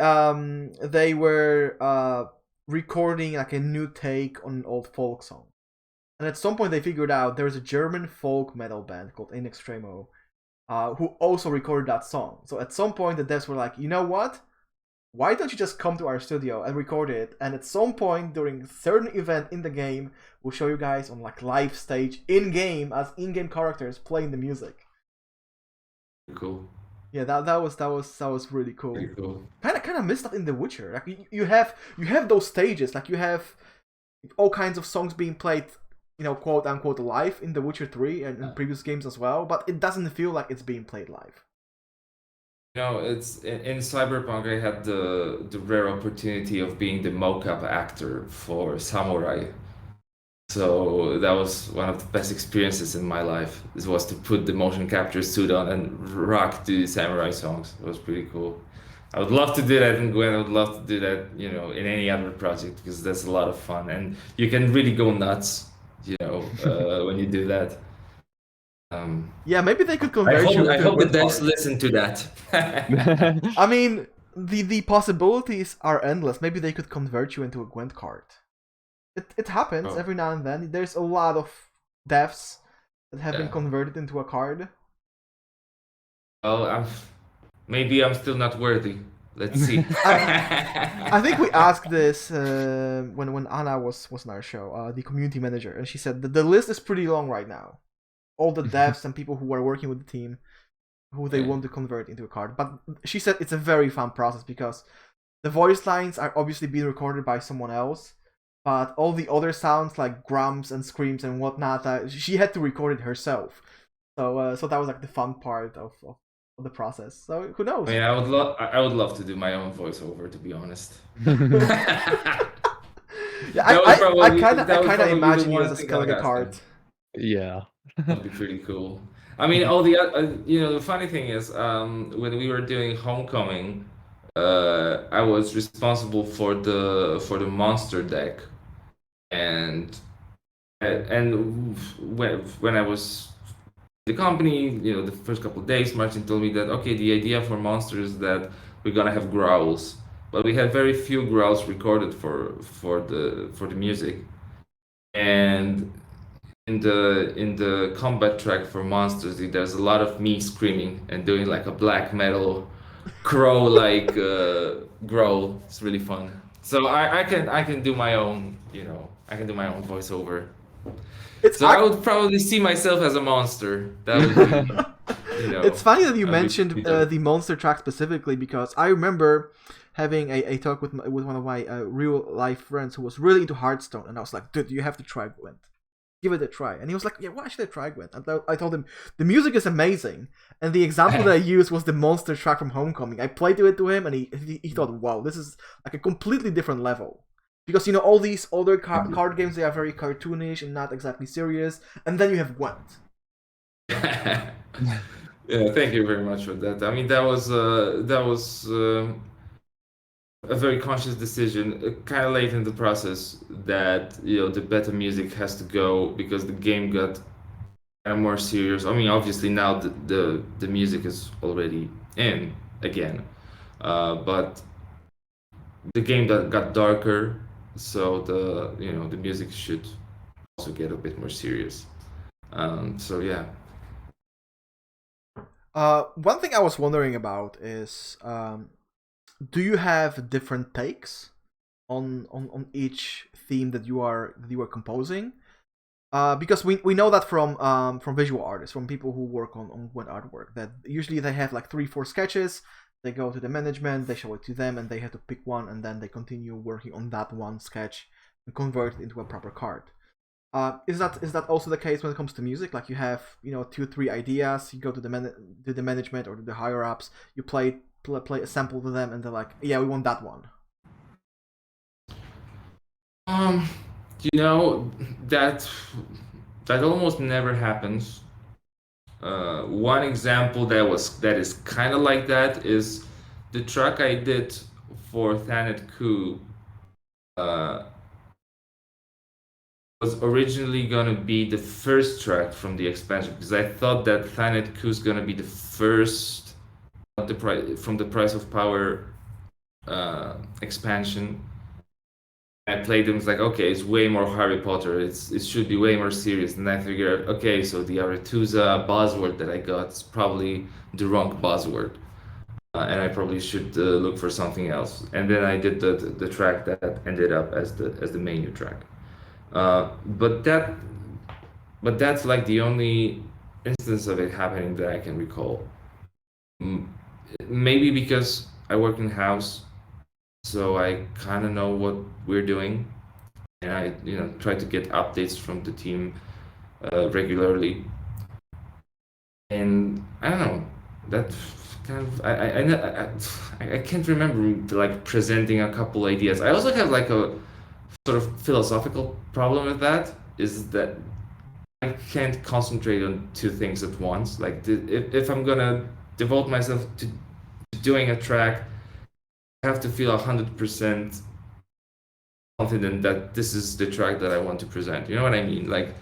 they were recording like a new take on an old folk song, and at some point they figured out there's a German folk metal band called In Extremo, who also recorded that song. So at some point the devs were like, you know what? Why don't you just come to our studio and record it? And at some point during a certain event in the game, we'll show you guys on like live stage in game as in-game characters playing the music. Cool. Yeah, that was really cool. Pretty cool. Kind of missed that in The Witcher. Like you have those stages. Like you have all kinds of songs being played, quote unquote live in The Witcher 3 and in previous games as well. But it doesn't feel like it's being played live. It's in Cyberpunk. I had the rare opportunity of being the mocap actor for Samurai. So that was one of the best experiences in my life. This was to put the motion capture suit on and rock the Samurai songs. It was pretty cool. I would love to do that in Gwent. I would love to do that, in any other project, because that's a lot of fun, and you can really go nuts, when you do that. Yeah, maybe they could convert you. I hope the devs listen to that. I mean, the possibilities are endless. Maybe they could convert you into a Gwent card. It happens every now and then. There's a lot of devs that have been converted into a card. Well, maybe I'm still not worthy. Let's see. I think we asked this when Anna was on our show, the community manager, and she said that the list is pretty long right now. All the devs and people who are working with the team. who they Yeah. want to convert into a card. But she said it's a very fun process because the voice lines are obviously being recorded by someone else, but all the other sounds like grumps and screams and whatnot, she had to record it herself. So that was like the fun part of the process. So who knows? I mean, I would love to do my own voiceover, to be honest. Yeah, That would I probably- kind that would of probably be the imagine you one as a thing I would Skellige ask card. them. Yeah. That'd be pretty cool. I mean, all the the funny thing is, when we were doing Homecoming, I was responsible for the monster deck, and when I was the company, the first couple of days, Martin told me that okay, the idea for monsters is that we're gonna have growls, but we had very few growls recorded for the music, and in the combat track for monsters, there's a lot of me screaming and doing like a black metal crow like growl. It's really fun. So I can do my own, I can do my own voiceover. So I would probably see myself as a monster. That would be, It's funny that you that'd be mentioned pretty dope. the monster track specifically because I remember having a talk with one of my real life friends who was really into Hearthstone, and I was like, dude, you have to try Gwent. Give it a try. And he was like, yeah, why should I try Gwent? And I told him, the music is amazing. And the example that I used was the monster track from Homecoming. I played it to him, and he thought, wow, this is like a completely different level. Because, all these other card games, they are very cartoonish and not exactly serious. And then you have Gwent. Yeah, thank you very much for that. I mean, that was a very conscious decision, kind of late in the process, that the better music has to go because the game got kind of more serious. I mean, obviously now the music is already in again, but the game got darker, so the music should also get a bit more serious. So yeah. One thing I was wondering about is, do you have different takes on each theme that you are composing? Because we know that from visual artists, from people who work on Gwent artwork, that usually they have like 3-4 sketches. They go to the management, they show it to them, and they have to pick one, and then they continue working on that one sketch and convert it into a proper card. Is that also the case when it comes to music? Like you have 2-3 ideas, you go to the management or to the higher ups, you play a sample to them, and they're like, yeah, we want that one. That almost never happens. One example that is kind of like that is the track I did for Thanet Coup. Was originally gonna be the first track from the expansion because I thought that Thanet Coup is gonna be the first from the Price of Power expansion. I played them, it's like, okay, it's way more Harry Potter, it should be way more serious. And I figured, okay, so the Aretusa buzzword that I got is probably the wrong buzzword. And I probably should look for something else. And then I did the track that ended up as the menu track. But that's like the only instance of it happening that I can recall. Maybe because I work in house, so I kind of know what we're doing, and I try to get updates from the team regularly. And I don't know, that kind of I can't remember like presenting a couple ideas. I also have like a sort of philosophical problem with that, is that I can't concentrate on two things at once. Like if I'm gonna devote myself to doing a track, I have to feel 100% confident that this is the track that I want to present. You know what I mean? Like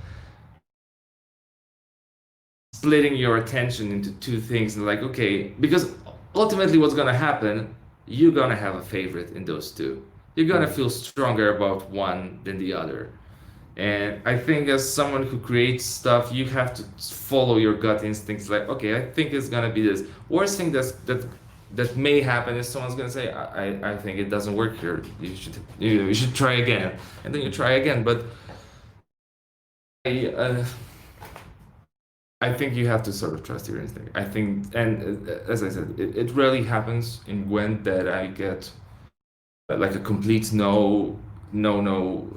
splitting your attention into two things and like, okay, because ultimately what's gonna happen, you're gonna have a favorite in those two. You're gonna feel stronger about one than the other. And I think as someone who creates stuff, you have to follow your gut instincts. Like, okay, I think it's gonna be this. Worst thing that may happen is someone's gonna say, I think it doesn't work here. You should try again, and then you try again. But I think you have to sort of trust your instinct. I think, and as I said, it rarely happens in Gwent that I get like a complete no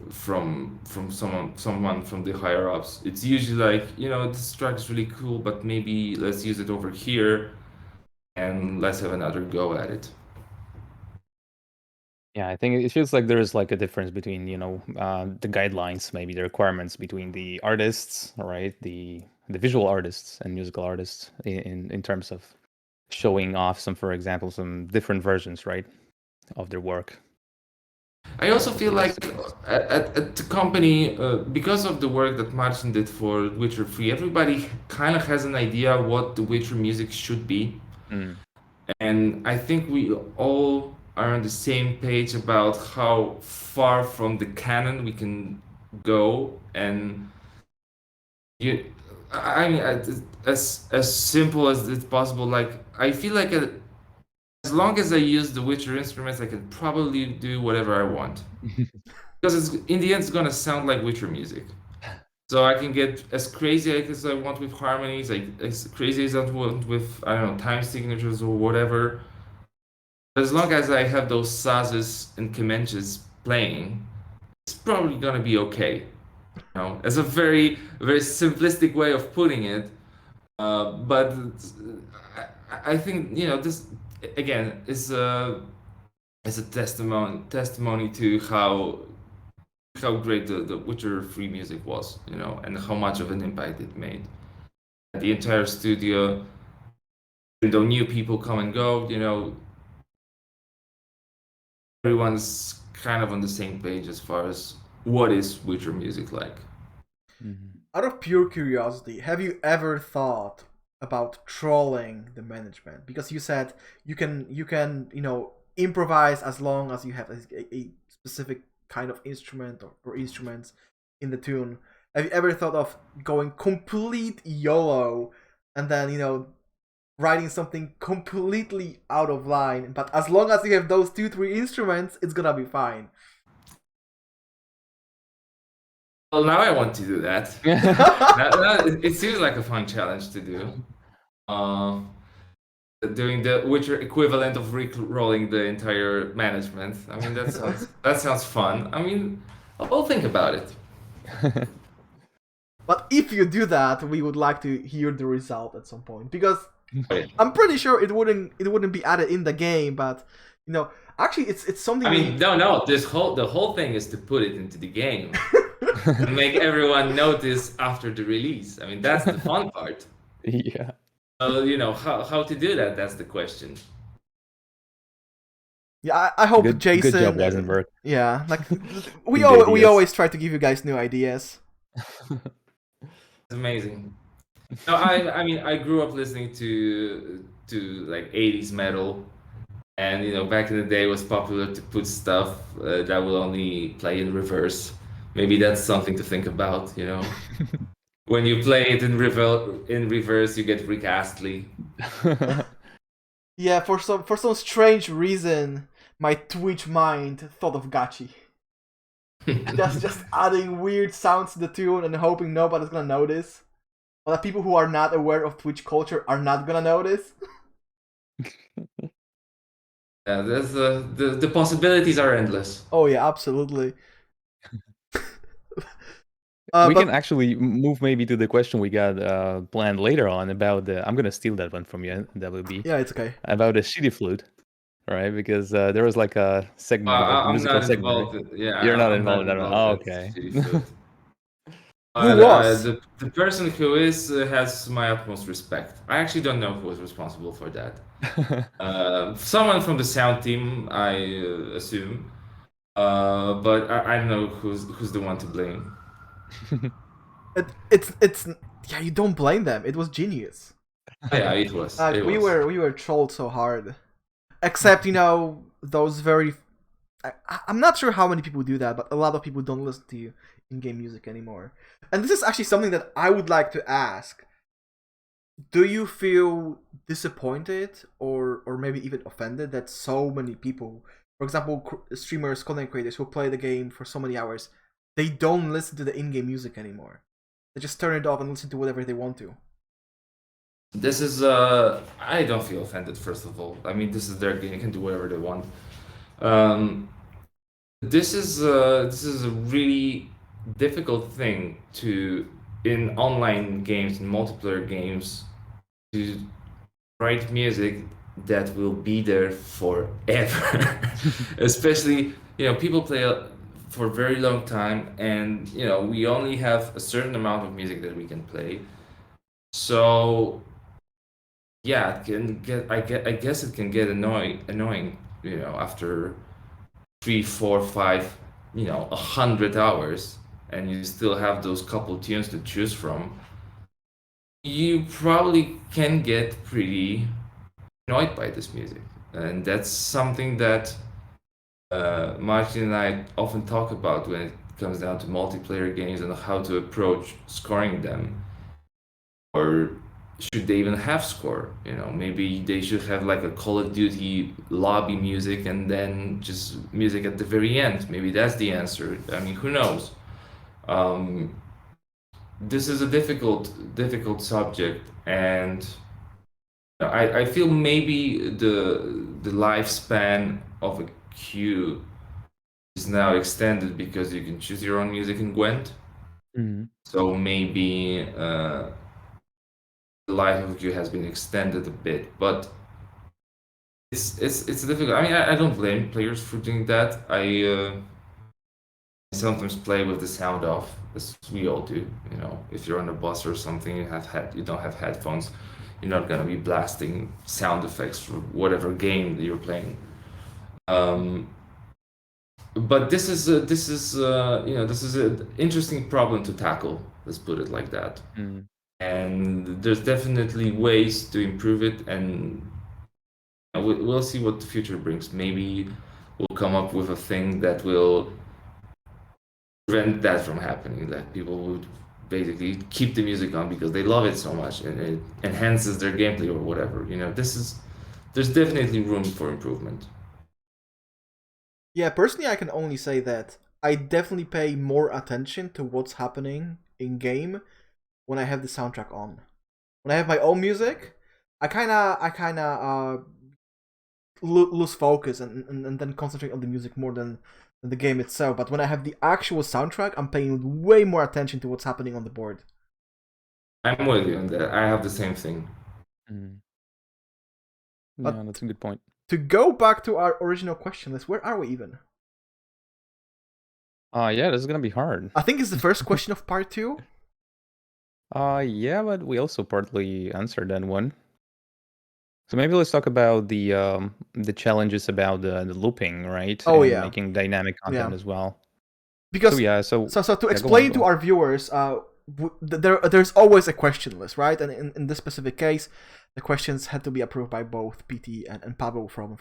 from someone from the higher ups. It's usually like, this track is really cool, but maybe let's use it over here and let's have another go at it. Yeah, I think it feels like there's like a difference between, the guidelines, maybe the requirements between the artists, right? The visual artists and musical artists in terms of showing off some, for example, some different versions, right, of their work. I also feel like at the company, because of the work that Martin did for Witcher 3, everybody kind of has an idea what the Witcher music should be. Mm. And I think we all are on the same page about how far from the canon we can go. And I mean, as simple as it's possible. Like, I feel like as long as I use the Witcher instruments, I can probably do whatever I want. Because in the end, it's gonna sound like Witcher music. So I can get as crazy as I want with harmonies, like as crazy as I want with, I don't know, time signatures or whatever. As long as I have those sazes and kemenches playing, it's probably gonna be okay. It's a very, very simplistic way of putting it. But I think this again is a testimony to how great the Witcher 3 music was, and how much of an impact it made. The entire studio, even though new people come and go, everyone's kind of on the same page as far as what is Witcher music like. Mm-hmm. Out of pure curiosity, have you ever thought about trolling the management? Because you said you can improvise as long as you have a specific kind of instrument or instruments in the tune. Have you ever thought of going complete YOLO and then writing something completely out of line, but as long as you have those 2-3 instruments, it's gonna be fine? Well, now I want to do that. It seems like a fun challenge to do. Doing the Witcher equivalent of re-rolling the entire management. I mean, that sounds fun. I mean, I'll think about it. But if you do that, we would like to hear the result at some point, because I'm pretty sure it wouldn't be added in the game. But actually, it's something. I mean, no. The whole thing is to put it into the game and make everyone notice after the release. I mean, that's the fun part. Yeah. How to do that? That's the question. Yeah, I hope Jason. Good job, Weisenberg. Yeah, like we always try to give you guys new ideas. It's amazing. No, I mean, I grew up listening to like 80s metal, and back in the day it was popular to put stuff that will only play in reverse. Maybe that's something to think about. When you play it in reverse, you get Rick Astley. Yeah, for some strange reason, my Twitch mind thought of Gachi. just adding weird sounds to the tune and hoping nobody's gonna notice. Or that people who are not aware of Twitch culture are not gonna notice. Yeah, there's the possibilities are endless. Oh yeah, absolutely. We can actually move maybe to the question we got planned later on about the. I'm gonna steal that one from you, WB. Yeah, it's okay. About the shitty flute, right? Because there was like a segment, like a musical segment. You're not involved in that one. Oh, okay. Who was? The person who is has my utmost respect. I actually don't know who was responsible for that. Someone from the sound team, I assume. But I don't know who's the one to blame. It's yeah, you don't blame them. It was genius. Yeah, it was. We were trolled so hard. Except those very. I'm not sure how many people do that, but a lot of people don't listen to in-game music anymore. And this is actually something that I would like to ask. Do you feel disappointed or maybe even offended that so many people, for example, streamers, content creators who play the game for so many hours, they don't listen to the in-game music anymore? They just turn it off and listen to whatever they want to. This is I don't feel offended. First of all, I mean, this is their game; they can do whatever they want. Um, this is a really difficult thing to in online games, in multiplayer games, to write music that will be there forever. Especially, people play for a very long time, and we only have a certain amount of music that we can play. So yeah, it can get. I guess it can get annoying. After 3, 4, 5, 100 hours, and you still have those couple tunes to choose from. You probably can get pretty annoyed by this music, and that's something that Martin and I often talk about when it comes down to multiplayer games and how to approach scoring them. Or should they even have score? Maybe they should have like a Call of Duty lobby music and then just music at the very end. Maybe that's the answer. I mean, who knows? This is a difficult subject, and I feel maybe the lifespan of a queue is now extended because you can choose your own music in Gwent. Mhm. So maybe the life of a queue has been extended a bit, but it's difficult. I mean, I don't blame players for doing that. I sometimes play with the sound off, as we all do. If you're on a bus or something, you don't have headphones, you're not gonna be blasting sound effects for whatever game that you're playing. But this is an interesting problem to tackle. Let's put it like that. Mm. And there's definitely ways to improve it, and we'll see what the future brings. Maybe we'll come up with a thing that will prevent that from happening, that people would basically keep the music on because they love it so much and it enhances their gameplay or whatever. There's definitely room for improvement. Yeah, personally, I can only say that I definitely pay more attention to what's happening in game when I have the soundtrack on. When I have my own music, I kind of lose focus and then concentrate on the music more than the game itself. But when I have the actual soundtrack, I'm paying way more attention to what's happening on the board. I'm with you on that. I have the same thing. Mm. But Yeah, that's a good point. to go back to our original question list, where are we even? Yeah, this is gonna be hard. I think it's the first question of part 2. Yeah, but we also partly answered that one. So maybe let's talk about the challenges about the looping, right? Oh, and yeah. making dynamic content Yeah. as well. Because So to yeah, go explain on, to go on. our viewers, there's always a question list, right? And in this specific case, the questions had to be approved by both PT and Pablo from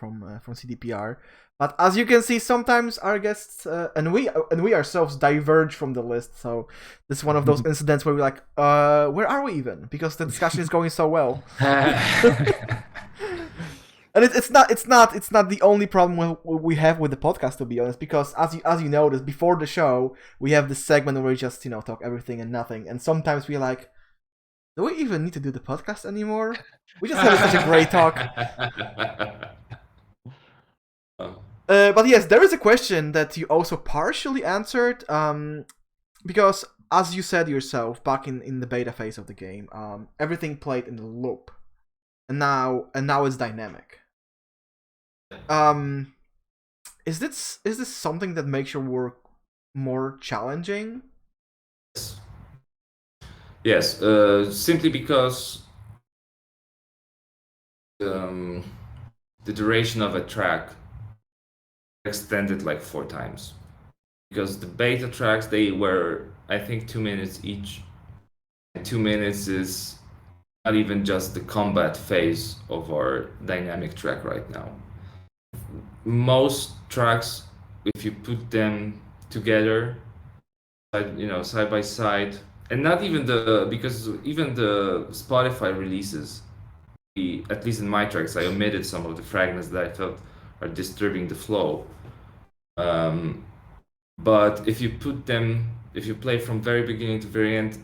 CDPR. But as you can see, sometimes our guests and we ourselves diverge from the list. So this is one of those incidents where we're like, where are we even? Because the discussion is going so well. And it's not the only problem we have with the podcast, to be honest, because as you noticed before the show, we have this segment where we just talk everything and nothing, and sometimes we're like, do we even need to do the podcast anymore? We just had such a great talk. But yes, there is a question that you also partially answered, because as you said yourself back in the beta phase of the game, everything played in the loop, and now it's dynamic. Is this something that makes your work more challenging? Yes, simply because the duration of a track extended like 4 times. Because the beta tracks, they were, I think, 2 minutes each. And 2 minutes is not even just the combat phase of our dynamic track right now. Most tracks, if you put them together, side by side, and not even because even the Spotify releases, at least in my tracks, I omitted some of the fragments that I felt are disturbing the flow. But if you play from very beginning to very end,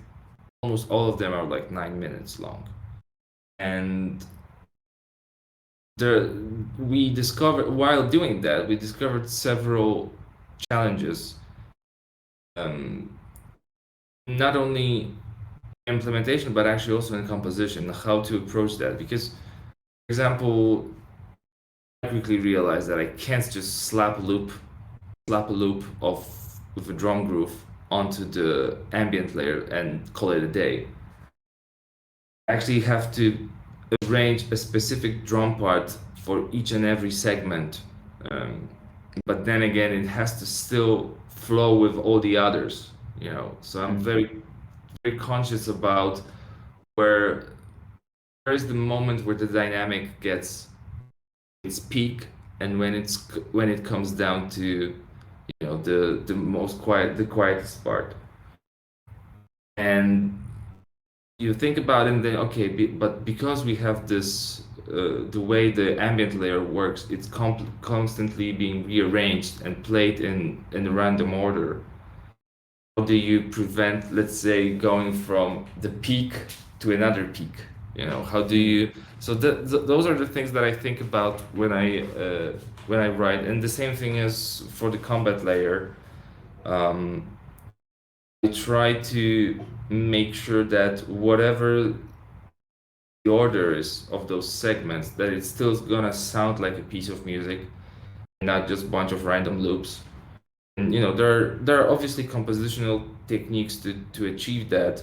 almost all of them are like 9 minutes long. And we discovered, while doing that, we discovered several challenges. Not only implementation, but actually also in composition, how to approach that. Because, for example, I quickly realized that I can't just slap a loop of with a drum groove onto the ambient layer and call it a day. I actually have to arrange a specific drum part for each and every segment. But then again, it has to still flow with all the others, you know. So I'm very, very conscious about where is the moment where the dynamic gets its peak, and when it comes down to, you know, the most quiet, the quietest part. And you think about it, and then okay, but because we have this, the way the ambient layer works, it's constantly being rearranged and played in a random order. How do you prevent, let's say, going from the peak to another peak? You know, how do you? So those are the things that I think about when I write. And the same thing is for the combat layer. I try to make sure that whatever the order is of those segments, that it's still gonna sound like a piece of music, not just a bunch of random loops. And you know, there are obviously compositional techniques to achieve that.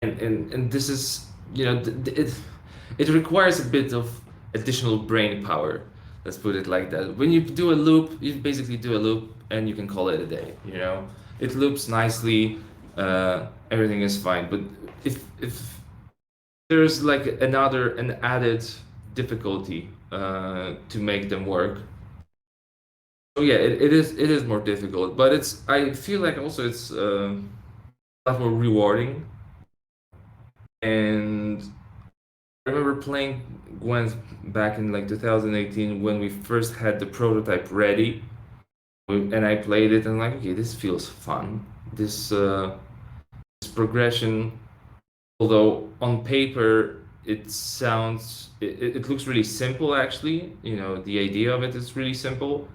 And this is, you know, it requires a bit of additional brain power. Let's put it like that. When you do a loop, you basically do a loop and you can call it a day. You know, it loops nicely, everything is fine. But if there's like an added difficulty to make them work. So yeah, it is more difficult, but I feel like also it's a lot more rewarding. And I remember playing Gwent back in like 2018 when we first had the prototype ready, and I played it and like, okay, this feels fun. This progression, although on paper it sounds, it looks really simple actually. You know, the idea of it is really simple,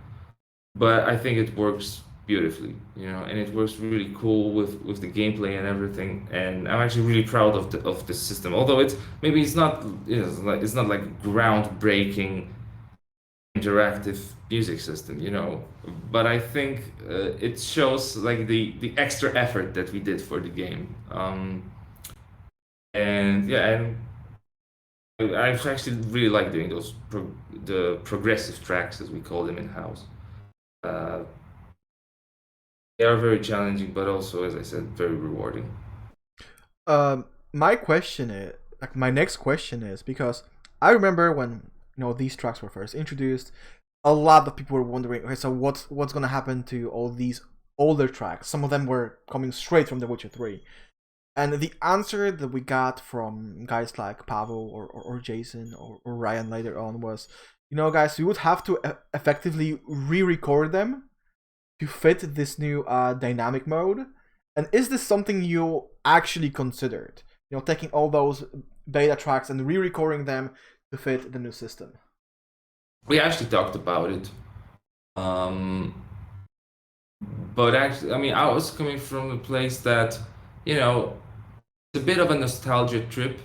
but I think it works beautifully, you know, and it works really cool with the gameplay and everything. And I'm actually really proud of the system, although it's not, you know, it's not like groundbreaking interactive music system, you know, but I think it shows like the extra effort that we did for the game. And yeah, and I actually really like doing those the progressive tracks, as we call them in house. They are very challenging, but also, as I said, very rewarding. My question is, like, my next question is, because I remember when, you know, these tracks were first introduced, a lot of people were wondering, okay, so what's gonna happen to all these older tracks? Some of them were coming straight from The Witcher 3. And the answer that we got from guys like Pavel or Jason or Ryan later on was, you know, guys, we would have to effectively re-record them to fit this new dynamic mode. And is this something you actually considered? You know, taking all those beta tracks and re-recording them to fit the new system? We actually talked about it. But actually, I mean, I was coming from a place that, you know, it's a bit of a nostalgia trip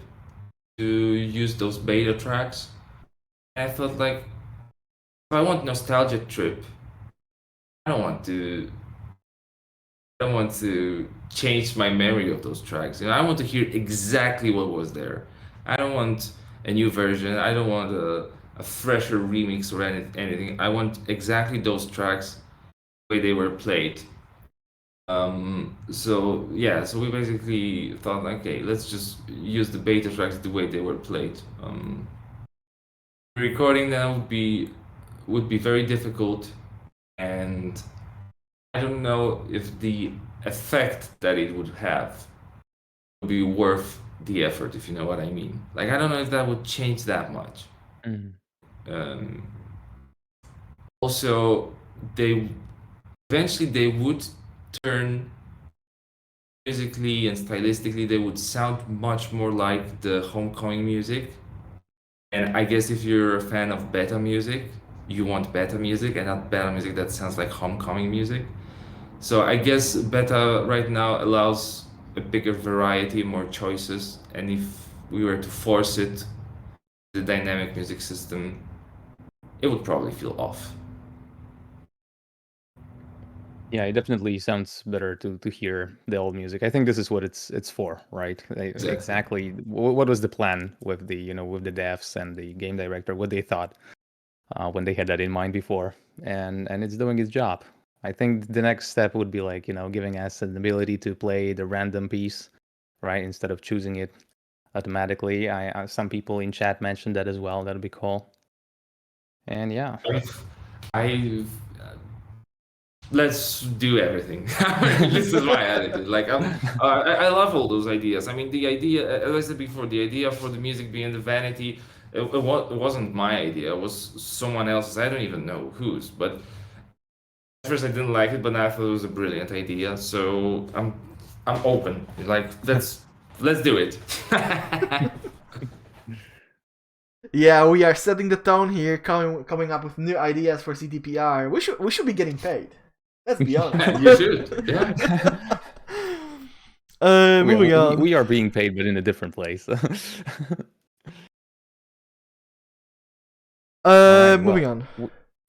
to use those beta tracks. And I felt like, if I want nostalgia trip, I don't want to change my memory of those tracks. You know, I want to hear exactly what was there. I don't want a new version. I don't want a fresher remix or anything. I want exactly those tracks the way they were played. So yeah, so we basically thought, okay, let's just use the beta tracks the way they were played. Recording them would be very difficult, and I don't know if the effect that it would have would be worth the effort, if you know what I mean. Like, I don't know if that would change that much. Also, they eventually they would turn musically and stylistically, they would sound much more like the Homecoming music. And I guess if you're a fan of beta music, you want beta music and not beta music that sounds like Homecoming music. So I guess beta right now allows a bigger variety, more choices. And if we were to force it, the dynamic music system, it would probably feel off. Yeah, it definitely sounds better to hear the old music. I think this is what it's for, right? Exactly. What was the plan with the with the devs and the game director? What they thought when they had that in mind before, and it's doing its job. I think the next step would be like giving us an ability to play the random piece, right, instead of choosing it automatically. I some people in chat mentioned that as well. That'd be cool. And yeah, I let's do everything. This is my attitude. Like I love all those ideas. I mean, the idea, as I said before, the idea for the music being the vanity, it wasn't my idea. It was someone else's. I don't even know whose. But at first I didn't like it, but now I thought it was a brilliant idea. So I'm open. Like let's do it. Yeah, we are setting the tone here, coming up with new ideas for CTPR. We should be getting paid. Let's be honest. You should. Yeah. Moving on. we are being paid, but in a different place. Moving on.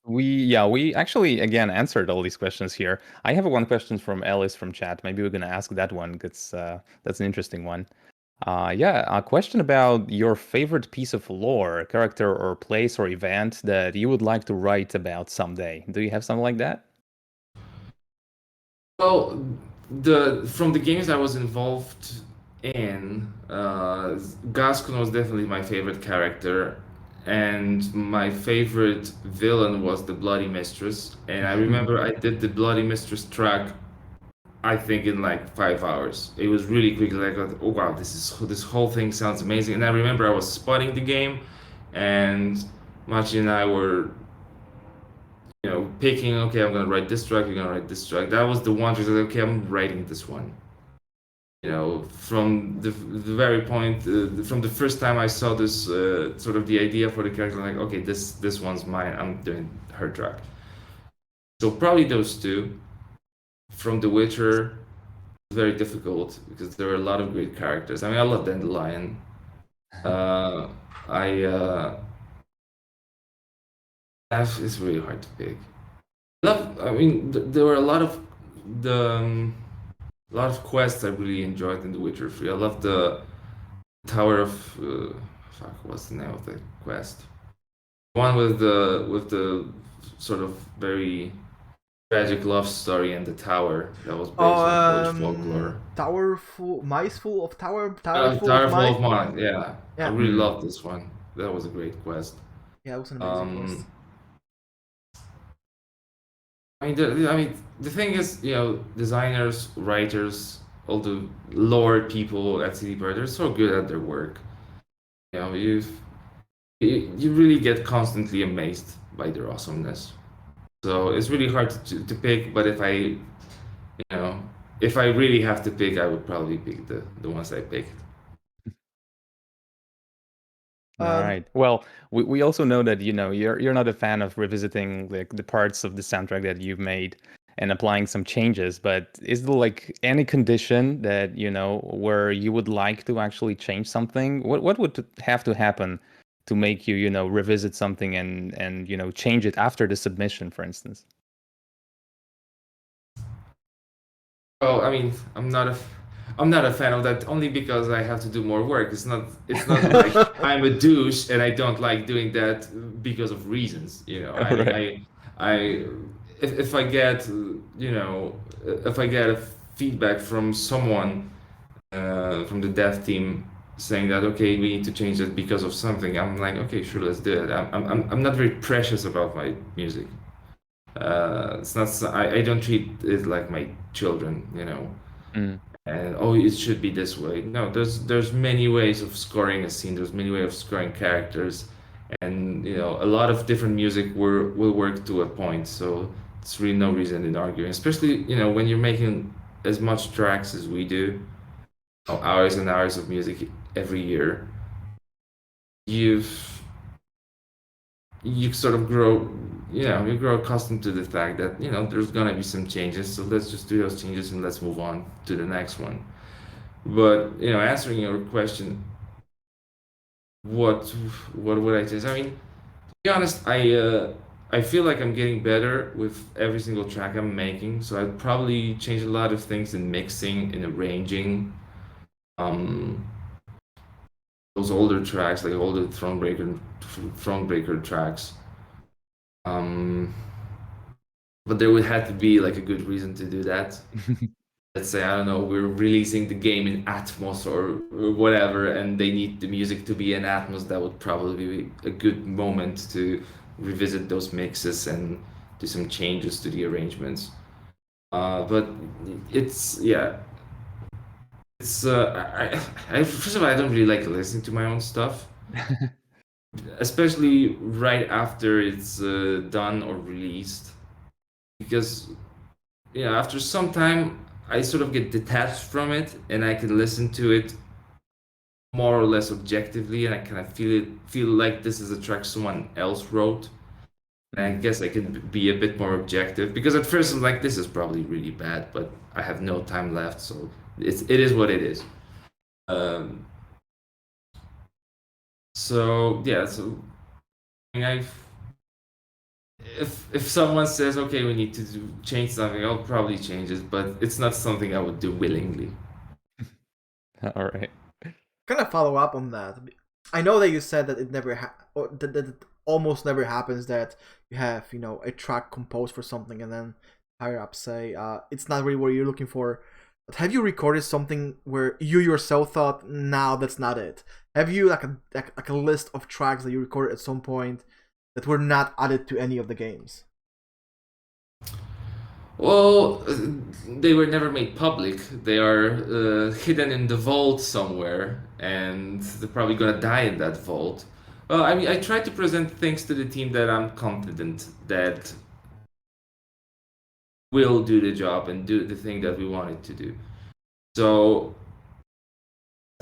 We actually again answered all these questions here. I have one question from Alice from chat. Maybe we're gonna ask that one because that's an interesting one. Yeah, a question about your favorite piece of lore, character, or place or event that you would like to write about someday. Do you have something like that? Well, from the games I was involved in, Gascon was definitely my favorite character, and my favorite villain was the Bloody Mistress. And I remember I did the Bloody Mistress track, I think in like 5 hours. It was really quick. Like, oh wow, this whole thing sounds amazing. And I remember I was spotting the game, and Machi and I were picking, okay, I'm gonna write this track, you're gonna write this track. That was the one track, like, okay, I'm writing this one. From the very point, from the first time I saw this, sort of the idea for the character, like, okay, this one's mine, I'm doing her track. So probably those two. From The Witcher, it's very difficult because there are a lot of great characters. I mean, I love Dandelion. It's really hard to pick. I mean, there were a lot of quests I really enjoyed in The Witcher 3. I love the Tower of what's the name of the quest? One with the sort of very tragic love story in the tower that was based on Polish folklore. Mice full of Tower Full of Mice. Yeah. I really loved this one. That was a great quest. Yeah, it was an amazing quest. I mean, the thing is, designers, writers, all the lore people at CDPR, they're so good at their work. You really get constantly amazed by their awesomeness. So it's really hard to pick. But if I really have to pick, I would probably pick the ones I picked. All right. Well, we also know that you're not a fan of revisiting like the parts of the soundtrack that you've made and applying some changes. But is there like any condition that where you would like to actually change something? What would have to happen to make you revisit something and change it after the submission, for instance? Oh, I mean, I'm not a fan of that only because I have to do more work. It's not like I'm a douche and I don't like doing that because of reasons. Right. If I get a feedback from someone from the dev team saying that, okay, we need to change it because of something, I'm like, okay, sure, let's do it. I'm not very precious about my music. It's not. I don't treat it like my children, Mm. And it should be this way. No, there's many ways of scoring a scene. There's many ways of scoring characters, and a lot of different music will work to a point. So it's really no reason in arguing, especially when you're making as much tracks as we do, hours and hours of music every year, you sort of grow, you grow accustomed to the fact that, there's gonna be some changes, so let's just do those changes and let's move on to the next one. But, answering your question, what would I change? I mean, to be honest, I feel like I'm getting better with every single track I'm making, so I'd probably change a lot of things in mixing, in arranging. Those older tracks, like older Thronebreaker tracks. But there would have to be like a good reason to do that. Let's say, I don't know, we're releasing the game in Atmos or whatever, and they need the music to be in Atmos. That would probably be a good moment to revisit those mixes and do some changes to the arrangements. But it's first of all, I don't really like listening to my own stuff, especially right after it's done or released, because after some time I sort of get detached from it and I can listen to it more or less objectively, and I kind of feel like this is a track someone else wrote. And I guess I can be a bit more objective, because at first I'm like, this is probably really bad, but I have no time left, so it is what it is. So I mean, if someone says, okay, we need to change something, I'll probably change it, but it's not something I would do willingly. All right. Kind of follow up on that. I know that you said that it never that it almost never happens that you have a track composed for something and then higher up say it's not really what you're looking for. But have you recorded something where you yourself thought, no, that's not it? Have you like a list of tracks that you recorded at some point that were not added to any of the games? Well, they were never made public. They are hidden in the vault somewhere, and they're probably gonna die in that vault. Well, I mean, I try to present things to the team that I'm confident that will do the job and do the thing that we want it to do. So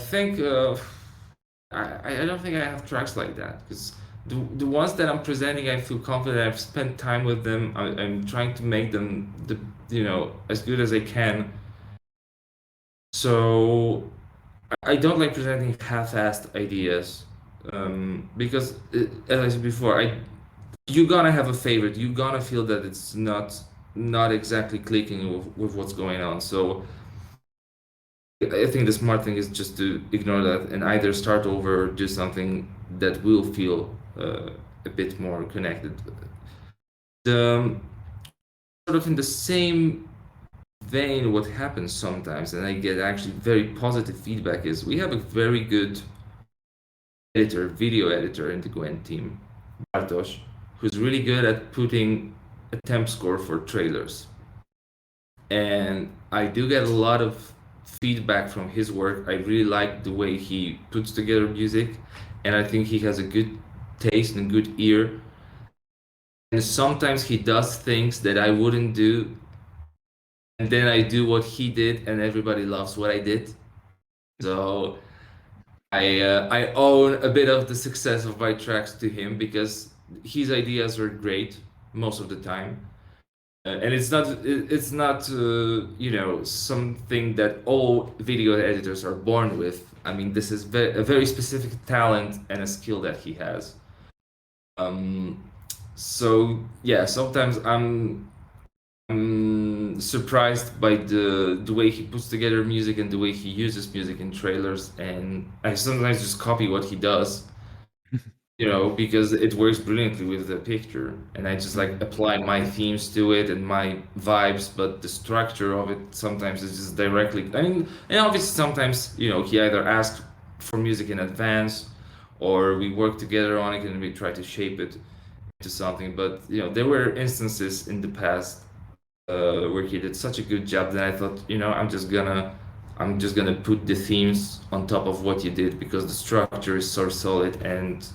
I think I don't think I have tracks like that, because the ones that I'm presenting, I feel confident. I've spent time with them. I'm trying to make them as good as I can. So I don't like presenting half-assed ideas, because as I said before, you're gonna have a favorite. You're gonna feel that it's not exactly clicking with what's going on. So I think the smart thing is just to ignore that and either start over or do something that will feel a bit more connected. Sort of in the same vein, what happens sometimes, and I get actually very positive feedback, is we have a very good video editor in the Gwent team, Bartosz, who's really good at putting a temp score for trailers. And I do get a lot of feedback from his work. I really like the way he puts together music, and I think he has a good taste and good ear. And sometimes he does things that I wouldn't do, and then I do what he did, and everybody loves what I did. So I own a bit of the success of my tracks to him, because his ideas are great most of the time. And it's not something that all video editors are born with. I mean, this is a very specific talent and a skill that he has. So yeah, sometimes I'm surprised by the way he puts together music and the way he uses music in trailers, and I sometimes just copy what he does. Because it works brilliantly with the picture, and I just like apply my themes to it and my vibes, but the structure of it sometimes is just directly. I mean, and obviously sometimes, he either asks for music in advance, or we work together on it and we try to shape it into something. But, there were instances in the past where he did such a good job that I thought, I'm just gonna put the themes on top of what you did, because the structure is so solid, and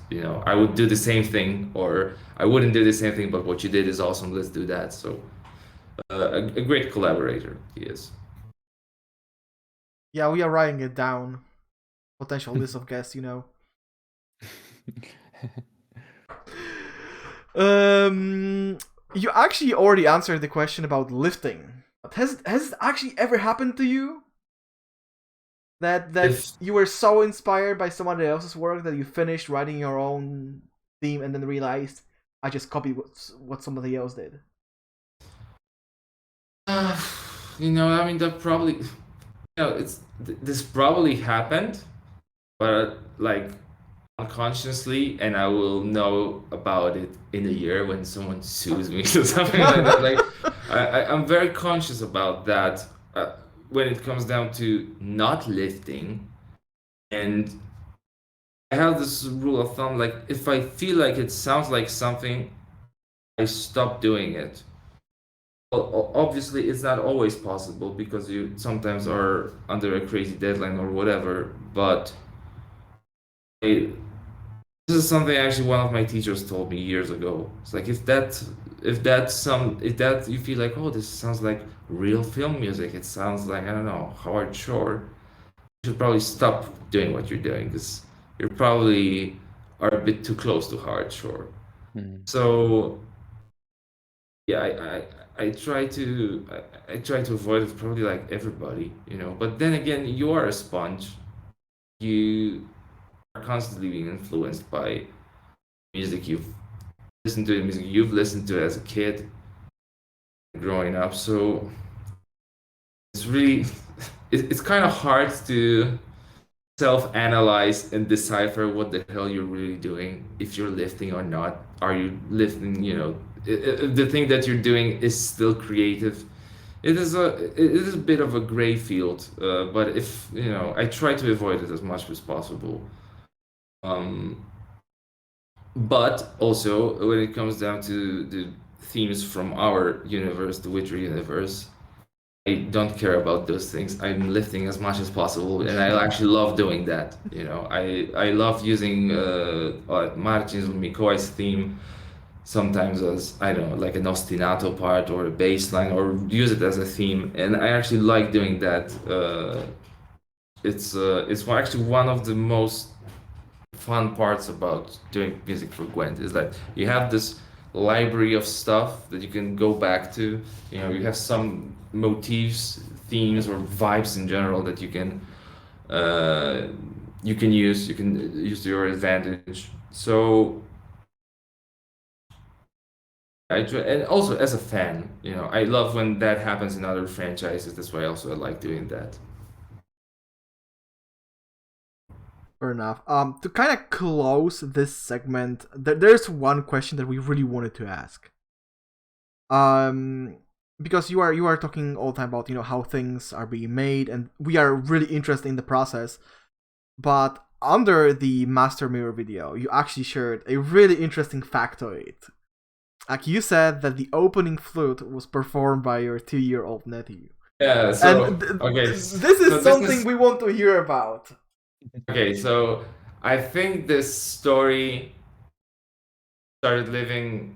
I would do the same thing, or I wouldn't do the same thing, but what you did is awesome, let's do that. So a great collaborator he is. Yeah, we are writing it down. Potential list of guests, You actually already answered the question about lifting. But has it actually ever happened to you? That If you were so inspired by somebody else's work that you finished writing your own theme and then realized I just copied what somebody else did. I mean, that probably, this probably happened, but like unconsciously, and I will know about it in a year when someone sues me or something like that. Like, I'm very conscious about that when it comes down to not lifting, and I have this rule of thumb, like if I feel like it sounds like something, I stop doing it. Well, obviously, it's not always possible because you sometimes are under a crazy deadline or whatever. But this is something actually one of my teachers told me years ago. It's like if that you feel like, oh, this sounds like real film music. It sounds like, I don't know, Howard Shore. You should probably stop doing what you're doing because you're probably are a bit too close to Howard Shore. So yeah, I try to I try to avoid it, probably like everybody, But then again, you are a sponge. You are constantly being influenced by music you've listened to as a kid, growing up. So it's really it's kind of hard to self-analyze and decipher what the hell you're really doing, if you're lifting or not. Are you lifting, the thing that you're doing is still creative. It is a bit of a gray field, but if I try to avoid it as much as possible. But also when it comes down to the themes from our universe, the Witcher universe, I don't care about those things. I'm lifting as much as possible, and I actually love doing that. I love using Marcin's or Mikołaj's theme sometimes as, I don't know, like an ostinato part or a bass line, or use it as a theme, and I actually like doing that. It's actually one of the most fun parts about doing music for Gwent, is that you have this library of stuff that you can go back to. You have some motifs, themes, or vibes in general that you can use to your advantage. So and also as a fan, I love when that happens in other franchises. That's why I like doing that. Fair enough. To kind of close this segment, there's one question that we really wanted to ask. Because you are talking all the time about how things are being made, and we are really interested in the process. But under the Master Mirror video, you actually shared a really interesting factoid. Like, you said that the opening flute was performed by your 2-year-old nephew. Yeah. So And okay, this is something we want to hear about. Okay, so I think this story started living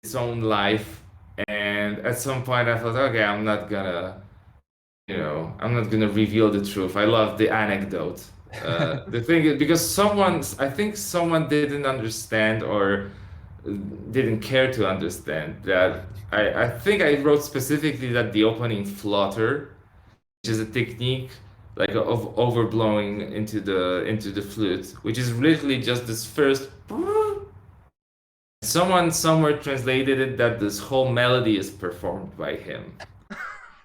its own life, and at some point I thought, okay, I'm not gonna reveal the truth. I love the anecdote. The thing is, because I think someone didn't understand, or didn't care to understand, that I think I wrote specifically that the opening flutter, which is a technique like of overblowing into the flute, which is literally just this first. Someone somewhere translated it that this whole melody is performed by him,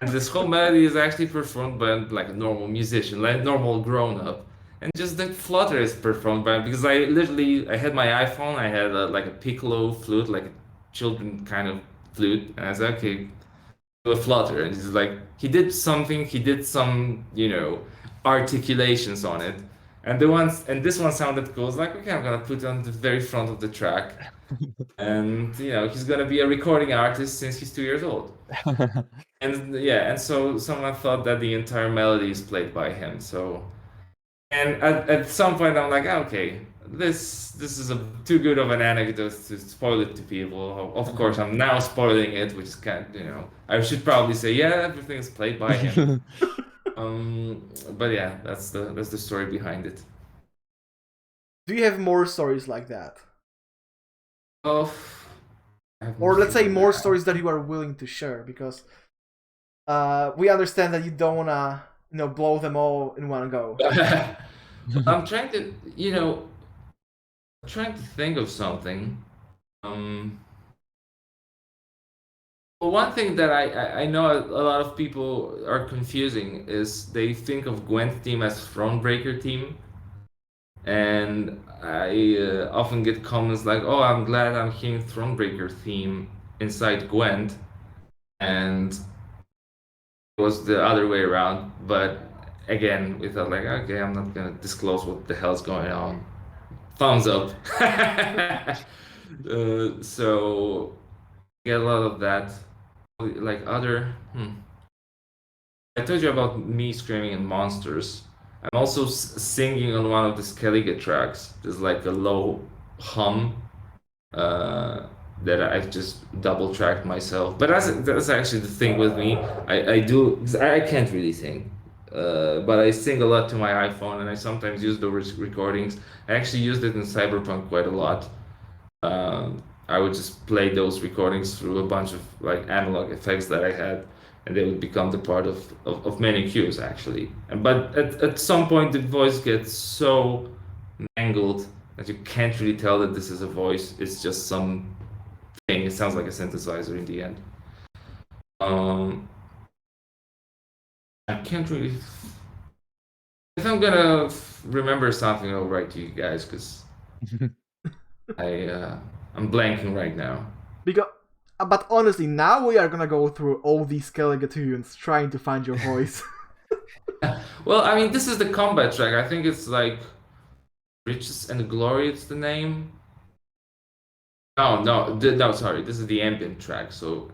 and this whole melody is actually performed by like a normal musician, like a normal grown up, and just the flutter is performed by, because I had my iPhone, I had like a piccolo flute, like a children kind of flute, and I said, okay, a flutter, and he's like, he did some articulations on it, and this one sounded cool. It's like, okay, I'm gonna put it on the very front of the track, and he's gonna be a recording artist since he's 2 years old. And so someone thought that the entire melody is played by him. So, and at some point I'm like, okay, this is too good of an anecdote to spoil it to people. Of course, I'm now spoiling it, which is kind of, I should probably say, yeah, everything is played by him. But yeah, that's the story behind it. Do you have more stories like that? Oh, Or let's say more stories that you are willing to share, because we understand that you don't wanna, blow them all in one go. I'm trying to, think of something. Well, one thing that I know a lot of people are confusing is they think of Gwent team as Thronebreaker team, and I often get comments like, "Oh, I'm glad I'm hearing Thronebreaker theme inside Gwent," and it was the other way around. But again, we thought like, okay, I'm not gonna disclose what the hell's going on. Thumbs up. So get a lot of that. Like other, I told you about me screaming in monsters. I'm also singing on one of the Skellige tracks. There's like a low hum that I just double tracked myself. But that's actually the thing with me. I do, 'cause I can't really sing. But I sing a lot to my iPhone, and I sometimes use those recordings. I actually used it in Cyberpunk quite a lot. I would just play those recordings through a bunch of like analog effects that I had, and they would become the part of many cues actually. But at some point the voice gets so mangled that you can't really tell that this is a voice. It's just some thing. It sounds like a synthesizer in the end. I can't really. If I'm gonna remember something, I'll write to you guys because I'm blanking right now. But honestly, now we are gonna go through all these Skellige tunes trying to find your voice. Well, I mean, this is the combat track. I think it's like Riches and Glory. It's the name. No, sorry. This is the ambient track. So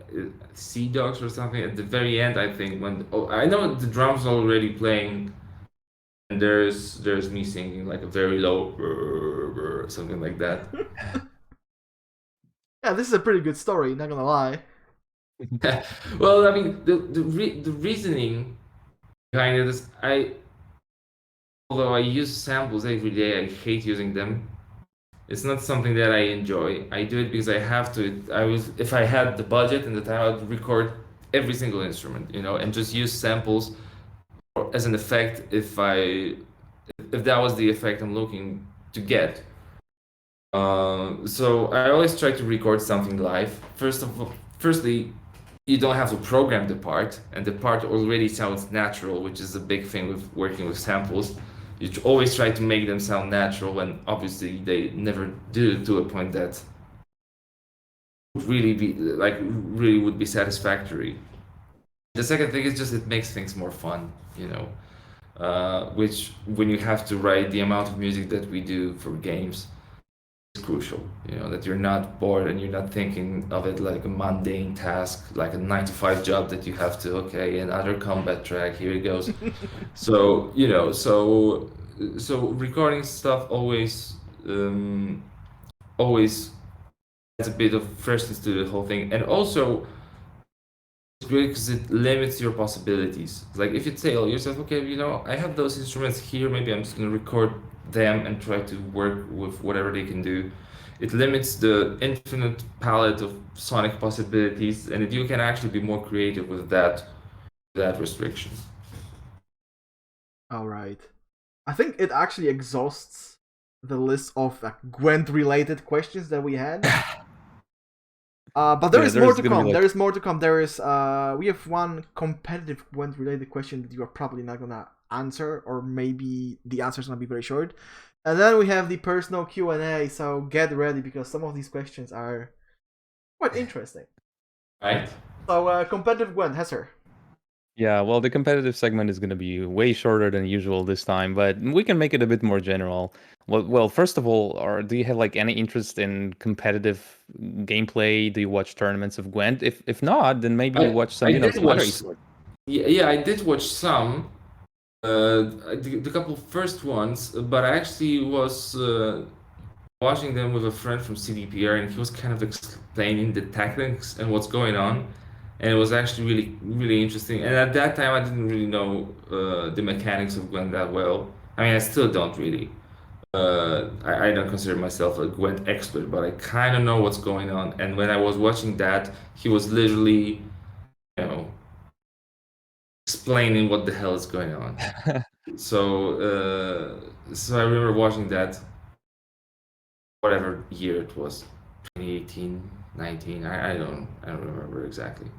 Sea Dogs or something at the very end. I think I know the drums are already playing, and there's me singing like a very low something like that. Yeah, this is a pretty good story. Not gonna lie. Well, I mean, the reasoning behind it is although I use samples every day, I hate using them. It's not something that I enjoy. I do it because I have to. If I had the budget and the time, I would record every single instrument, and just use samples as an effect if that was the effect I'm looking to get. So I always try to record something live. Firstly, you don't have to program the part, and the part already sounds natural, which is a big thing with working with samples. You always try to make them sound natural, and obviously they never do to a point that would really would be satisfactory. The second thing is just it makes things more fun, which when you have to write the amount of music that we do for games, crucial, that you're not bored and you're not thinking of it like a mundane task, like a 9-to-5 job that you have to, okay, another combat track, here it goes. So so recording stuff always adds a bit of freshness to the whole thing, and also it's great because it limits your possibilities. Like if you tell yourself, okay, I have those instruments here, maybe I'm just gonna record them and try to work with whatever they can do. It limits the infinite palette of sonic possibilities, and you can actually be more creative with that restriction. All right. I think it actually exhausts the list of Gwent-related questions that we had. But there is more to come. There is more to come. There is we have one competitive Gwent-related question that you are probably not gonna answer, or maybe the answer is gonna be very short. And then we have the personal Q&A. So get ready because some of these questions are quite interesting. Right. So competitive Gwent, Hesser. Yeah, well, the competitive segment is going to be way shorter than usual this time, but we can make it a bit more general. Well, first of all, do you have like any interest in competitive gameplay? Do you watch tournaments of Gwent? If not, then maybe you watch some, some other esports. Yeah, I did watch some. The couple first ones, but I actually was watching them with a friend from CDPR, and he was kind of explaining the tactics and what's going on. and it was actually really interesting. And at that time, I didn't really know the mechanics of Gwent that well. I mean, I still don't really. I don't consider myself a Gwent expert, but I kind of know what's going on. And when I was watching that, he was literally, you know, explaining what the hell is going on. So I remember watching that, whatever year it was, 2018, 19. I don't remember exactly.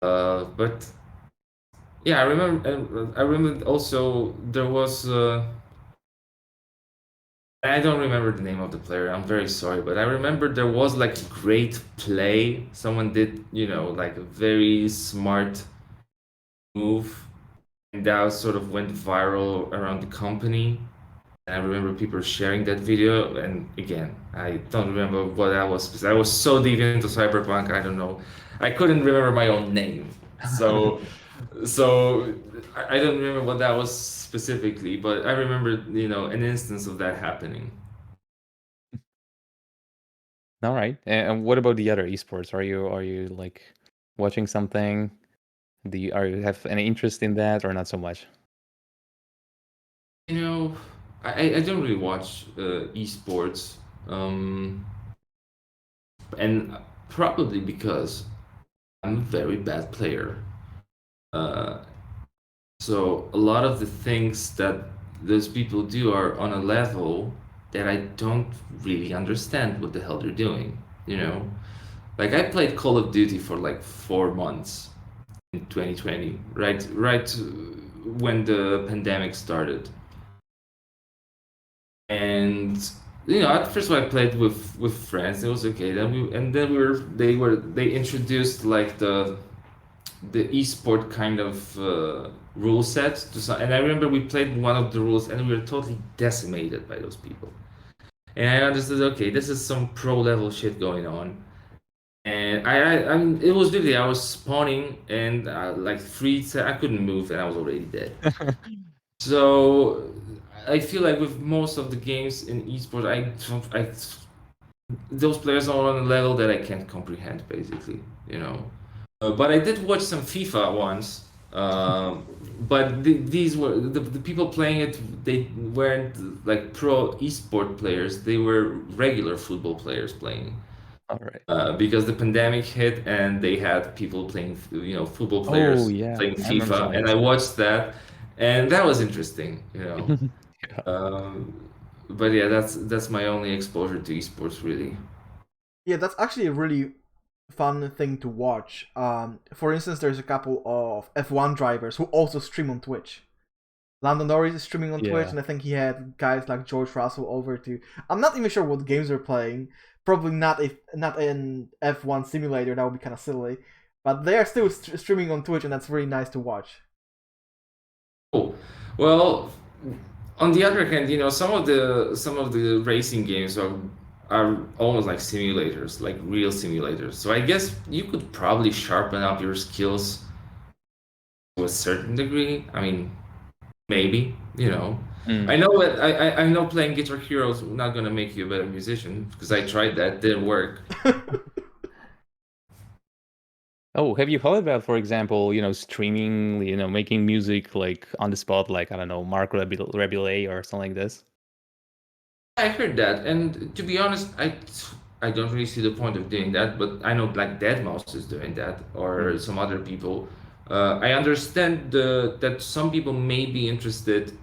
But yeah, I remember also there was. I don't remember the name of the player. I'm very sorry, but I remember there was like a great play. Someone did, like a very smart move, and that sort of went viral around the company. And I remember people sharing that video. And again, I don't remember what that was because I was so deep into Cyberpunk. I don't know. I couldn't remember my own name. So, so I don't remember what that was specifically, but I remember, an instance of that happening. All right. And what about the other esports? Are you like watching something? Are you have any interest in that or not so much? You know, I don't really watch esports, and probably because I'm a very bad player. Uh, so a lot of the things that those people do are on a level that I don't really understand what the hell they're doing. You know, like I played Call of Duty for like 4 months in 2020, right when the pandemic started. And at first when I played with friends, it was okay. Then they introduced like the esport kind of rule set to some, and I remember we played one of the rules and we were totally decimated by those people. And I understood, okay, this is some pro level shit going on. And I mean, it was literally I was spawning and like I couldn't move and I was already dead. So I feel like with most of the games in esports, those players are on a level that I can't comprehend, basically. But I did watch some FIFA once. But these were the people playing it. They weren't like pro esport players. They were regular football players playing. All right. Because the pandemic hit and they had people playing, football players Oh yeah, playing I remember some FIFA, of and I this. watched that, and that was interesting. Yeah. But yeah, that's my only exposure to esports, really. Yeah, that's actually a really fun thing to watch. For instance, there's a couple of F1 drivers who also stream on Twitch. Lando Norris is streaming on Twitch, Yeah. and I think he had guys like George Russell over to. I'm not even sure what games they're playing. Probably not in F1 simulator. That would be kind of silly. But they are still streaming on Twitch, and that's really nice to watch. Cool. Well, on the other hand, some of the racing games are almost like simulators, like real simulators. So I guess you could probably sharpen up your skills to a certain degree. I mean, maybe. I know that I know playing Guitar Hero is not gonna make you a better musician because I tried that, didn't work. Oh, have you heard about, for example, streaming, making music like on the spot, like I don't know, Mark Rebile or something like this? I heard that, and to be honest, I don't really see the point of doing that. But I know Black Deadmau5 is doing that, or some other people. I understand that some people may be interested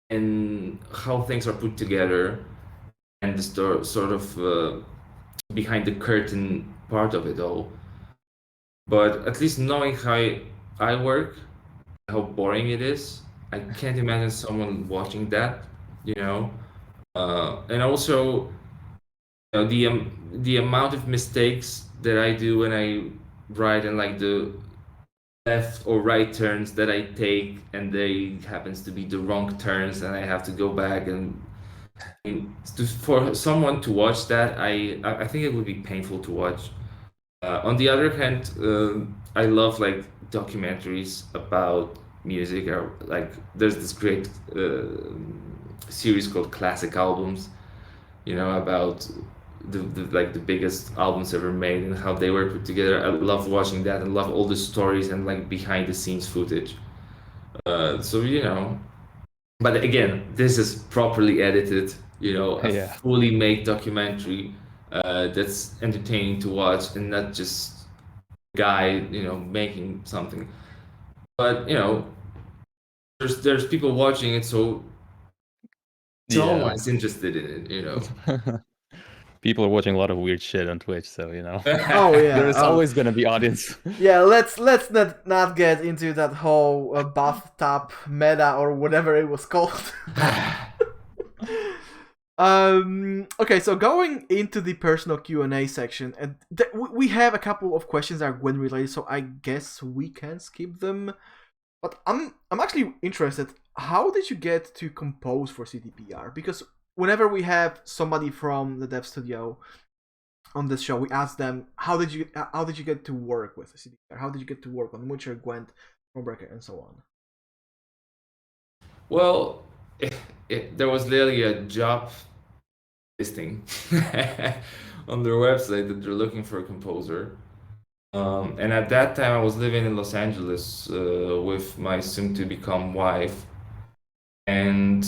in how things are put together and the sort of behind the curtain part of it all. But at least knowing how I work, how boring it is, I can't imagine someone watching that, you know. And also, the amount of mistakes that I do when I ride and like the left or right turns that I take, and they happens to be the wrong turns, and I have to go back and for someone to watch that, I think it would be painful to watch. On the other hand, I love like documentaries about music. Or like, there's this great series called Classic Albums. About the biggest albums ever made and how they were put together. I love watching that and love all the stories and like behind the scenes footage. So but again, this is properly edited, a Yeah. fully made documentary that's entertaining to watch and not just a guy, making something. But there's people watching it, so someone's interested in it. People are watching a lot of weird shit on Twitch, so Oh yeah. there's always gonna be audience. Yeah, let's not get into that whole bathtub meta or whatever it was called. Okay, so going into the personal Q&A section, and we have a couple of questions that are Gwent related, so I guess we can skip them. But I'm actually interested. How did you get to compose for CDPR? Because whenever we have somebody from the dev studio on this show, we ask them, how did you get to work with CDPR? How did you get to work on Witcher, Gwent, Thronebreaker, and so on? Well, there was literally a job listing on their website that they're looking for a composer. And at that time, I was living in Los Angeles with my soon-to-become wife, and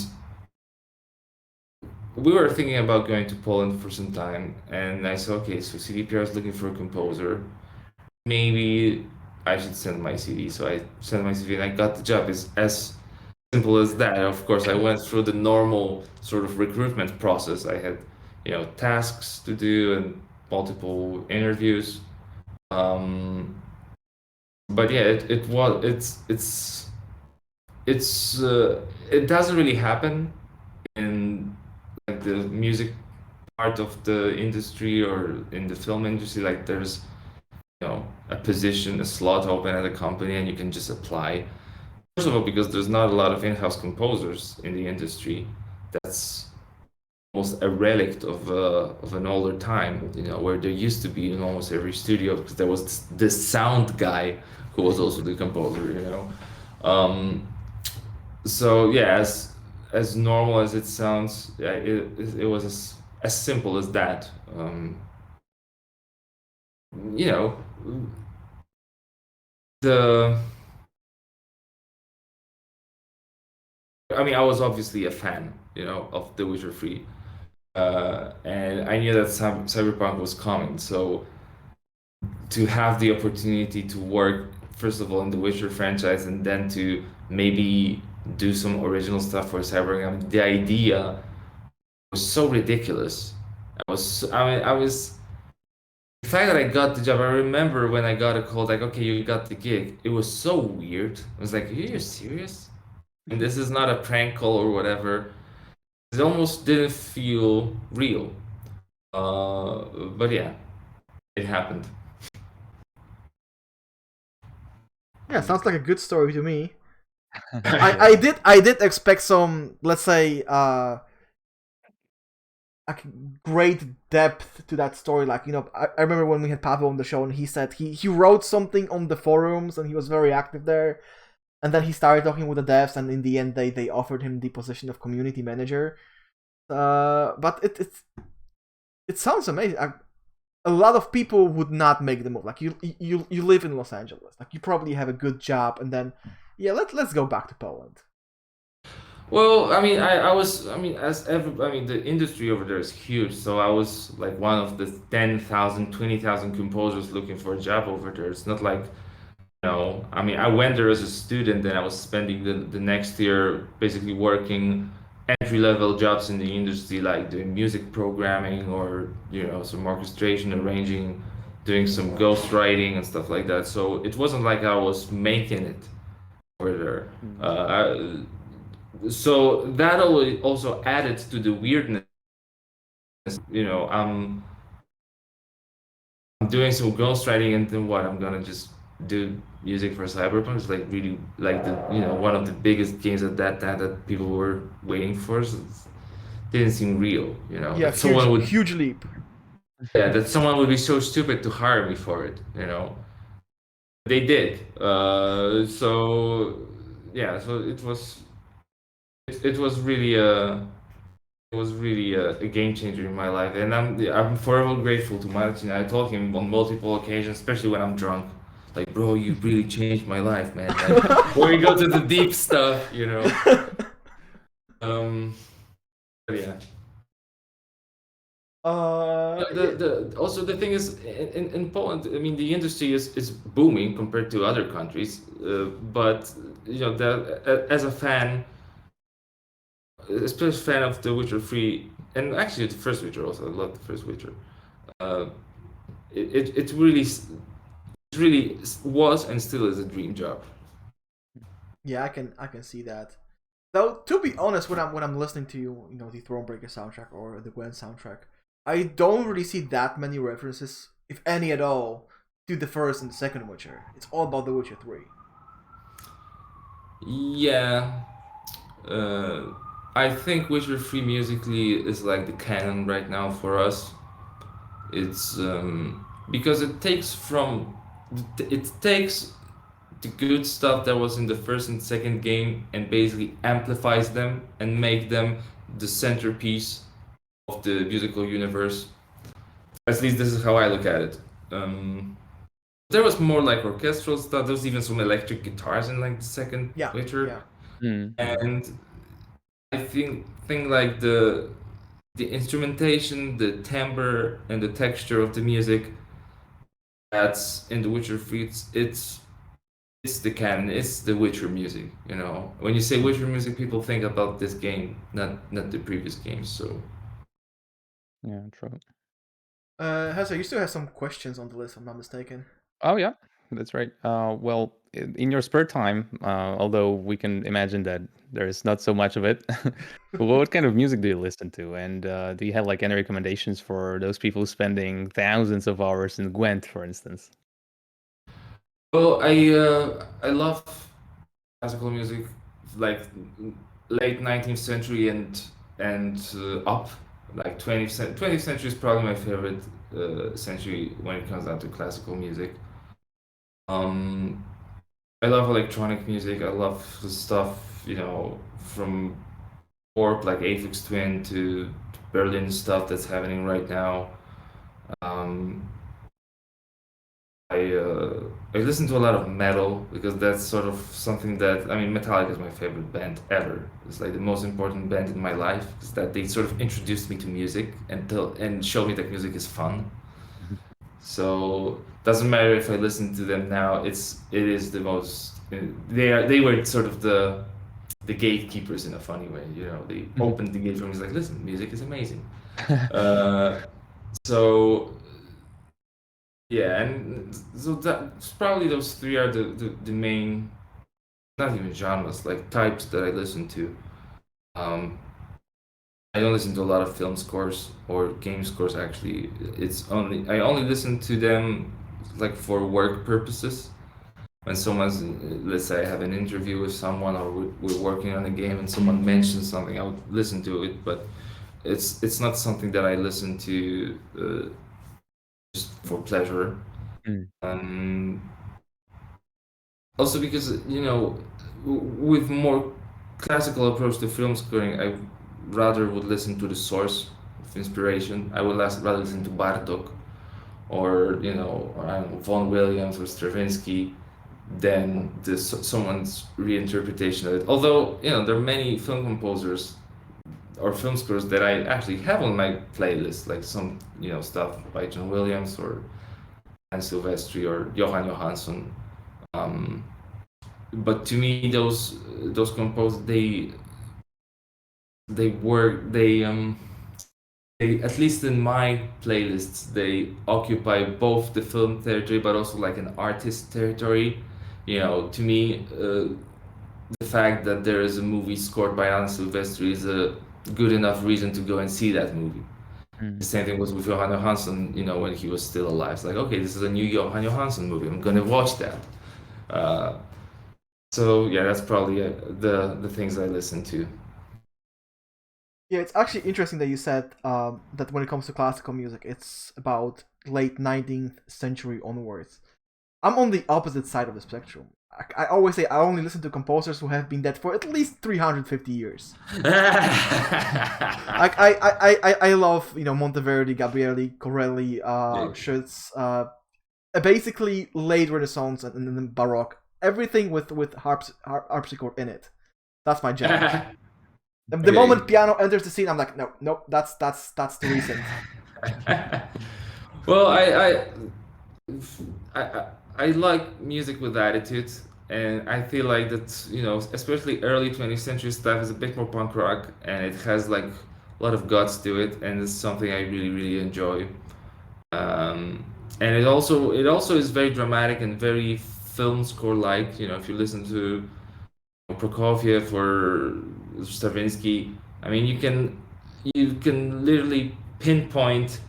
we were thinking about going to Poland for some time. And I said, okay, so CDPR is looking for a composer. Maybe I should send my CD. So I sent my CD, and I got the job. It's as simple as that. Of course, I went through the normal sort of recruitment process. I had, tasks to do and multiple interviews. But yeah, it doesn't really happen in like the music part of the industry or in the film industry. Like there's a position, a slot open at a company, and you can just apply. First of all, because there's not a lot of in-house composers in the industry. That's almost a relic of an older time, where there used to be in almost every studio, because there was this sound guy who was also the composer. So yeah, as normal as it sounds, yeah, it was as simple as that. The I mean, I was obviously a fan, of The Witcher 3. And I knew that Cyberpunk was coming, so to have the opportunity to work, first of all, in the Witcher franchise, and then to maybe do some original stuff for Cyberpunk, I mean, the idea was so ridiculous. The fact that I got the job, I remember when I got a call, like, okay, you got the gig. It was so weird. I was like, are you serious? And this is not a prank call or whatever. It almost didn't feel real. But yeah, it happened. Yeah, sounds like a good story to me. I did expect some, let's say, like great depth to that story. Like, I remember when we had Pavel on the show, and he said he wrote something on the forums, and he was very active there. And then he started talking with the devs, and in the end, they offered him the position of community manager. But it sounds amazing. A lot of people would not make the move. Like you live in Los Angeles. Like you probably have a good job, and then let's go back to Poland. Well, I mean, the industry over there is huge. So I was like one of the 10,000, 20,000 composers looking for a job over there. It's not like, I mean, I went there as a student, and I was spending the next year basically working entry-level jobs in the industry, like doing music programming or, some orchestration, arranging, doing some ghostwriting and stuff like that. So it wasn't like I was making it over there. So that also added to the weirdness. I'm doing some ghostwriting, and then what? I'm gonna just do music for Cyberpunk. It's like really like the one of the biggest games at that time that people were waiting for. So it didn't seem real. Yeah, huge leap. Yeah, that someone would be so stupid to hire me for it. They did. So yeah, so it was really was really a game changer in my life, and I'm forever grateful to Martin. I told him on multiple occasions, especially when I'm drunk, like, bro, you really changed my life, man. Like, where we go to the deep stuff, you know. But yeah. Also the thing is in Poland, I mean, the industry is booming compared to other countries, but you know, as a fan, especially fan of The Witcher 3, and actually the first Witcher also, I love the first Witcher. It really was and still is a dream job. Yeah, I can see that. Though to be honest, when I'm listening to you know, the Thronebreaker soundtrack or the Gwent soundtrack, I don't really see that many references, if any at all, to the first and second Witcher. It's all about The Witcher 3. Yeah. I think Witcher 3 musically is like the canon right now for us. It's because it takes the good stuff that was in the first and second game and basically amplifies them and make them the centerpiece of the musical universe. At least this is how I look at it. There was more like orchestral stuff. There was even some electric guitars in like the second Witcher. Yeah. And I think like the instrumentation, the timbre, and the texture of the music that's in The Witcher 3, it's the canon, it's the Witcher music. You know, when you say Witcher music, people think about this game, not the previous games. So yeah, true. Hessa, you still have some questions on the list, if I'm not mistaken. Oh yeah, that's right. Well, in your spare time, although we can imagine that there is not so much of it, what kind of music do you listen to? And do you have like any recommendations for those people spending thousands of hours in Gwent, for instance? well, I love classical music, like late 19th century and up. Like 20th century is probably my favorite century when it comes down to classical music. I love electronic music. I love the stuff, you know, from Warp, like Aphex Twin, to Berlin stuff that's happening right now. I listen to a lot of metal because that's sort of something that, I mean, Metallica is my favorite band ever. It's like the most important band in my life, is that they sort of introduced me to music and showed me that music is fun. So doesn't matter if I listen to them now. It is the most. They were sort of the gatekeepers in a funny way. You know, they opened the gate for me. It's like, listen, music is amazing. So yeah, and so that's probably those three are the main, not even genres, like types that I listen to. I don't listen to a lot of film scores or game scores actually. I only listen to them like for work purposes. When someone's, let's say I have an interview with someone or we're working on a game and someone mentions something, I would listen to it, but it's not something that I listen to just for pleasure. Also because, you know, with more classical approach to film scoring, I rather would listen to the source of inspiration. I would rather listen to Bartok or, you know, I don't know, Vaughan Williams or Stravinsky than someone's reinterpretation of it. Although, you know, there are many film composers or film scores that I actually have on my playlist, like some, you know, stuff by John Williams or Hans Silvestri or Johan Johansson. But to me, those composers, they at least in my playlists, they occupy both the film territory but also like an artist territory. You know, to me, the fact that there is a movie scored by Alan Silvestri is a good enough reason to go and see that movie. The same thing was with Johan Johansson, you know, when he was still alive. It's like, okay, this is a new Johan Johansson movie. I'm gonna watch that. So yeah, that's probably the things I listen to. Yeah, it's actually interesting that you said that when it comes to classical music, it's about late 19th century onwards. I'm on the opposite side of the spectrum. I always say I only listen to composers who have been dead for at least 350 years. Like I love Monteverdi, Gabrieli, Corelli, Schütz, basically late Renaissance and then Baroque. Everything with harpsichord in it. That's my jam. The moment piano enters the scene, I'm like, nope, that's too recent. Well, I like music with attitude, and I feel like that especially early 20th century stuff is a bit more punk rock, and it has like a lot of guts to it, and it's something I really really enjoy. And it also is very dramatic and very film score like. If you listen to Prokofiev or Stravinsky, I mean, you can literally pinpoint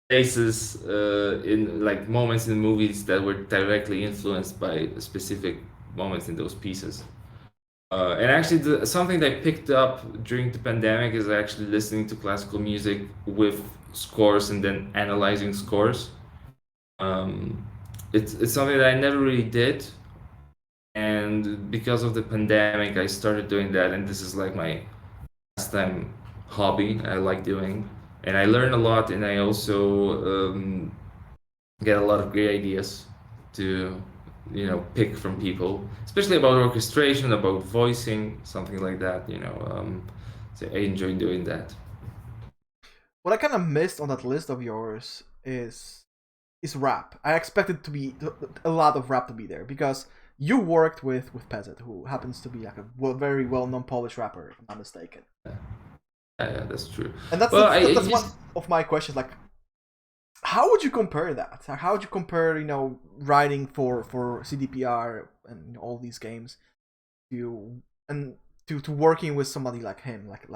places in like moments in movies that were directly influenced by specific moments in those pieces. And actually, something that I picked up during the pandemic is actually listening to classical music with scores and then analyzing scores. It's something that I never really did, and because of the pandemic, I started doing that, and this is like my pastime hobby I like doing, and I learn a lot, and I also get a lot of great ideas to pick from people, especially about orchestration, about voicing, something like that. So I enjoy doing that. What I kind of missed on that list of yours is rap. I expected to be a lot of rap to be there because you worked with Peasant, who happens to be like a very well-known Polish rapper, if I'm not mistaken. Yeah, that's true. And that's one of my questions. Like, how would you compare that? How would you compare, writing for CDPR and all these games to working with somebody like him, like?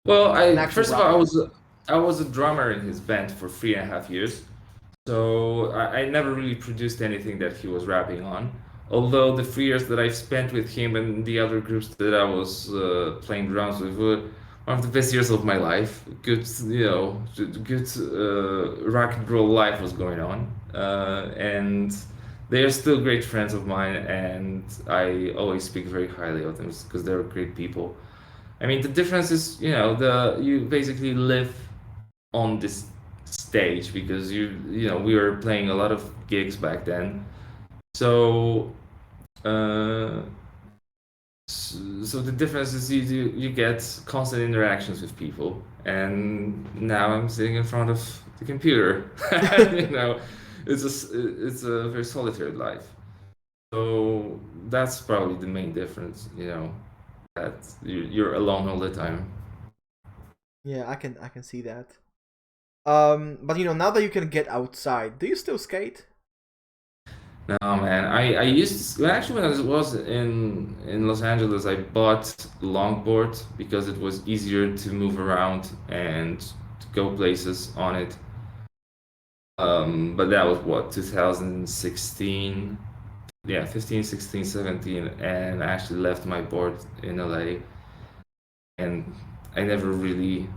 Well, first of all, I was a drummer in his band for 3.5 years, so I never really produced anything that he was rapping on. Although the 3 years that I've spent with him and the other groups that I was playing drums with were one of the best years of my life. Good rock and roll life was going on, and they are still great friends of mine, and I always speak very highly of them because they're great people. I mean, the difference is, you basically live on this stage because we were playing a lot of gigs back then, so so the difference is you get constant interactions with people, and now I'm sitting in front of the computer. It's a very solitary life, so that's probably the main difference, that you're alone all the time. Yeah, I can see that. But now that you can get outside, do you still skate? No, man. I used to, actually, when I was in Los Angeles, I bought a longboard because it was easier to move around and to go places on it. But that was what, 2016? Yeah, 15, 16, 17, and I actually left my board in LA, and I never really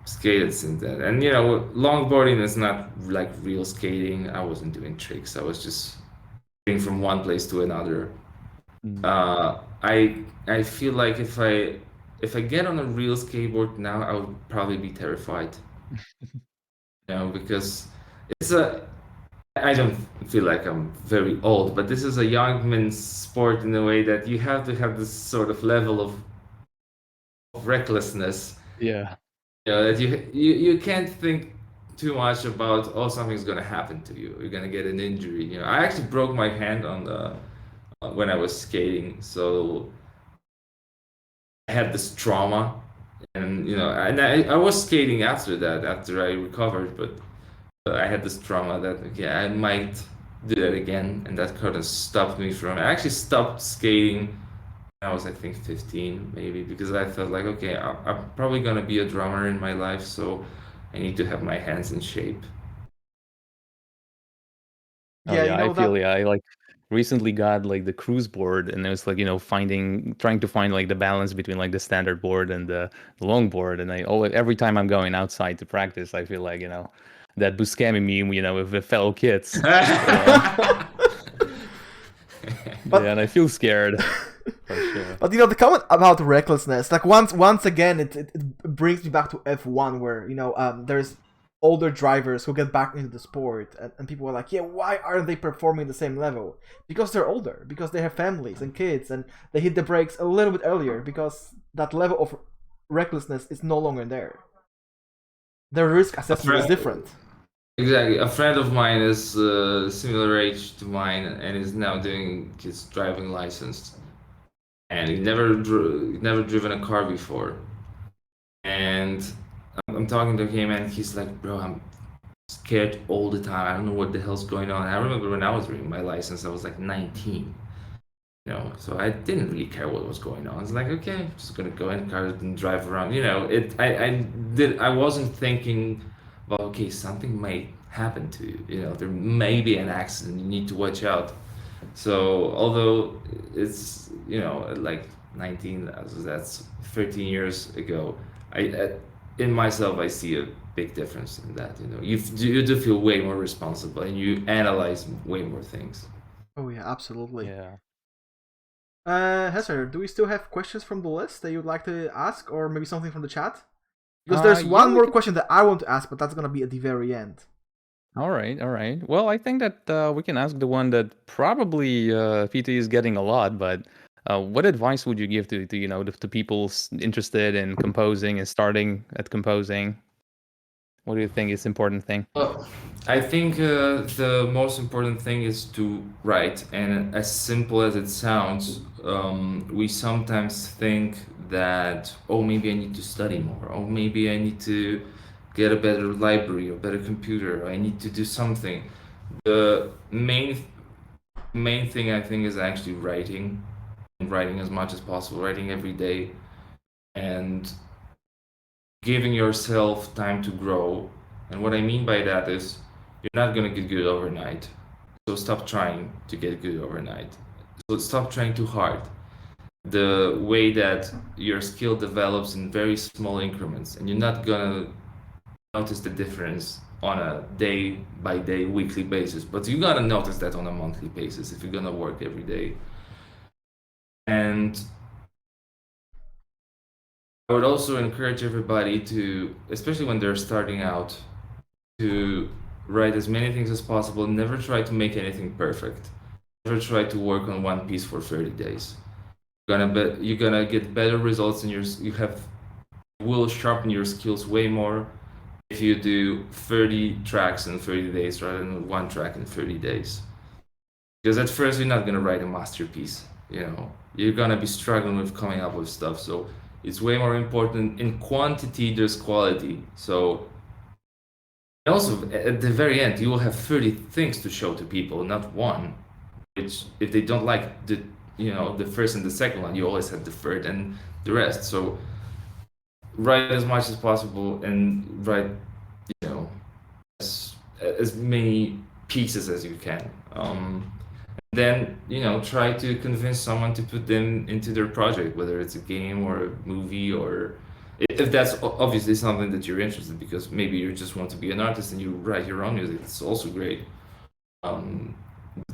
skated since then. And longboarding is not like real skating. I wasn't doing tricks. I was just from one place to another. I feel like if I get on a real skateboard now, I would probably be terrified. Because I don't feel like I'm very old, but this is a young man's sport in a way that you have to have this sort of level of recklessness. Yeah. That you can't think too much about, oh, something's gonna happen to you. You're gonna get an injury. I actually broke my hand when I was skating, so I had this trauma, and and I was skating after that, after I recovered, but I had this trauma that I might do that again, and that kind of stopped me from. I actually stopped skating when I was, I think, 15 maybe, because I felt like, okay, I'm probably gonna be a drummer in my life, so I need to have my hands in shape. Yeah, I feel I like recently got like the cruise board, and it was like trying to find like the balance between like the standard board and the long board, and every time I'm going outside to practice, I feel like that Buscemi meme with the fellow kids. But- yeah, and I feel scared. For sure. But the comment about recklessness, like once again, it brings me back to F1, where there's older drivers who get back into the sport, and people are like, yeah, why aren't they performing the same level? Because they're older, because they have families and kids, and they hit the brakes a little bit earlier, because that level of recklessness is no longer there. Their risk assessment is different. Exactly. A friend of mine is similar age to mine and is now doing his driving license. And he never driven a car before. And I'm talking to him and he's like, bro, I'm scared all the time. I don't know what the hell's going on. I remember when I was doing my license, I was like 19. So I didn't really care what was going on. I was like, okay, I'm just gonna go in cars and drive around. I wasn't thinking, well, okay, something might happen to you. There may be an accident. You need to watch out. So although it's like 19, that's 13 years ago, in myself I see a big difference in that. You do feel way more responsible and you analyze way more things. Oh yeah, absolutely. Yeah. Hesser, do we still have questions from the list that you'd like to ask, or maybe something from the chat? Because there's one more question that I want to ask, but that's gonna be at the very end. All right. Well, I think that we can ask the one that probably PT is getting a lot, but what advice would you give to people interested in composing and starting at composing? What do you think is the important thing? Well, I think the most important thing is to write, and as simple as it sounds, we sometimes think that, oh, maybe I need to study more, or maybe I need to get a better library or better computer, or I need to do something. The main thing I think is actually writing, and writing as much as possible, writing every day, and giving yourself time to grow. And what I mean by that is you're not going to get good overnight. So stop trying to get good overnight. So stop trying too hard. The way that your skill develops in very small increments, and you're not going to notice the difference on a day by day, weekly basis, but you got to notice that on a monthly basis if you're going to work every day. And I would also encourage everybody to, especially when they're starting out, to write as many things as possible. Never try to make anything perfect. Never try to work on one piece for 30 days. You're gonna get better results, and you will sharpen your skills way more if you do 30 tracks in 30 days rather than one track in 30 days. Because at first you're not gonna write a masterpiece. You're gonna be struggling with coming up with stuff. So it's way more important. In quantity, there's quality. So also, at the very end, you will have 30 things to show to people, not one. Which, if they don't like the first and the second one, you always have the third and the rest. So write as much as possible and write, as many pieces as you can. Then try to convince someone to put them into their project, whether it's a game or a movie, or if that's obviously something that you're interested in, because maybe you just want to be an artist and you write your own music. It's also great.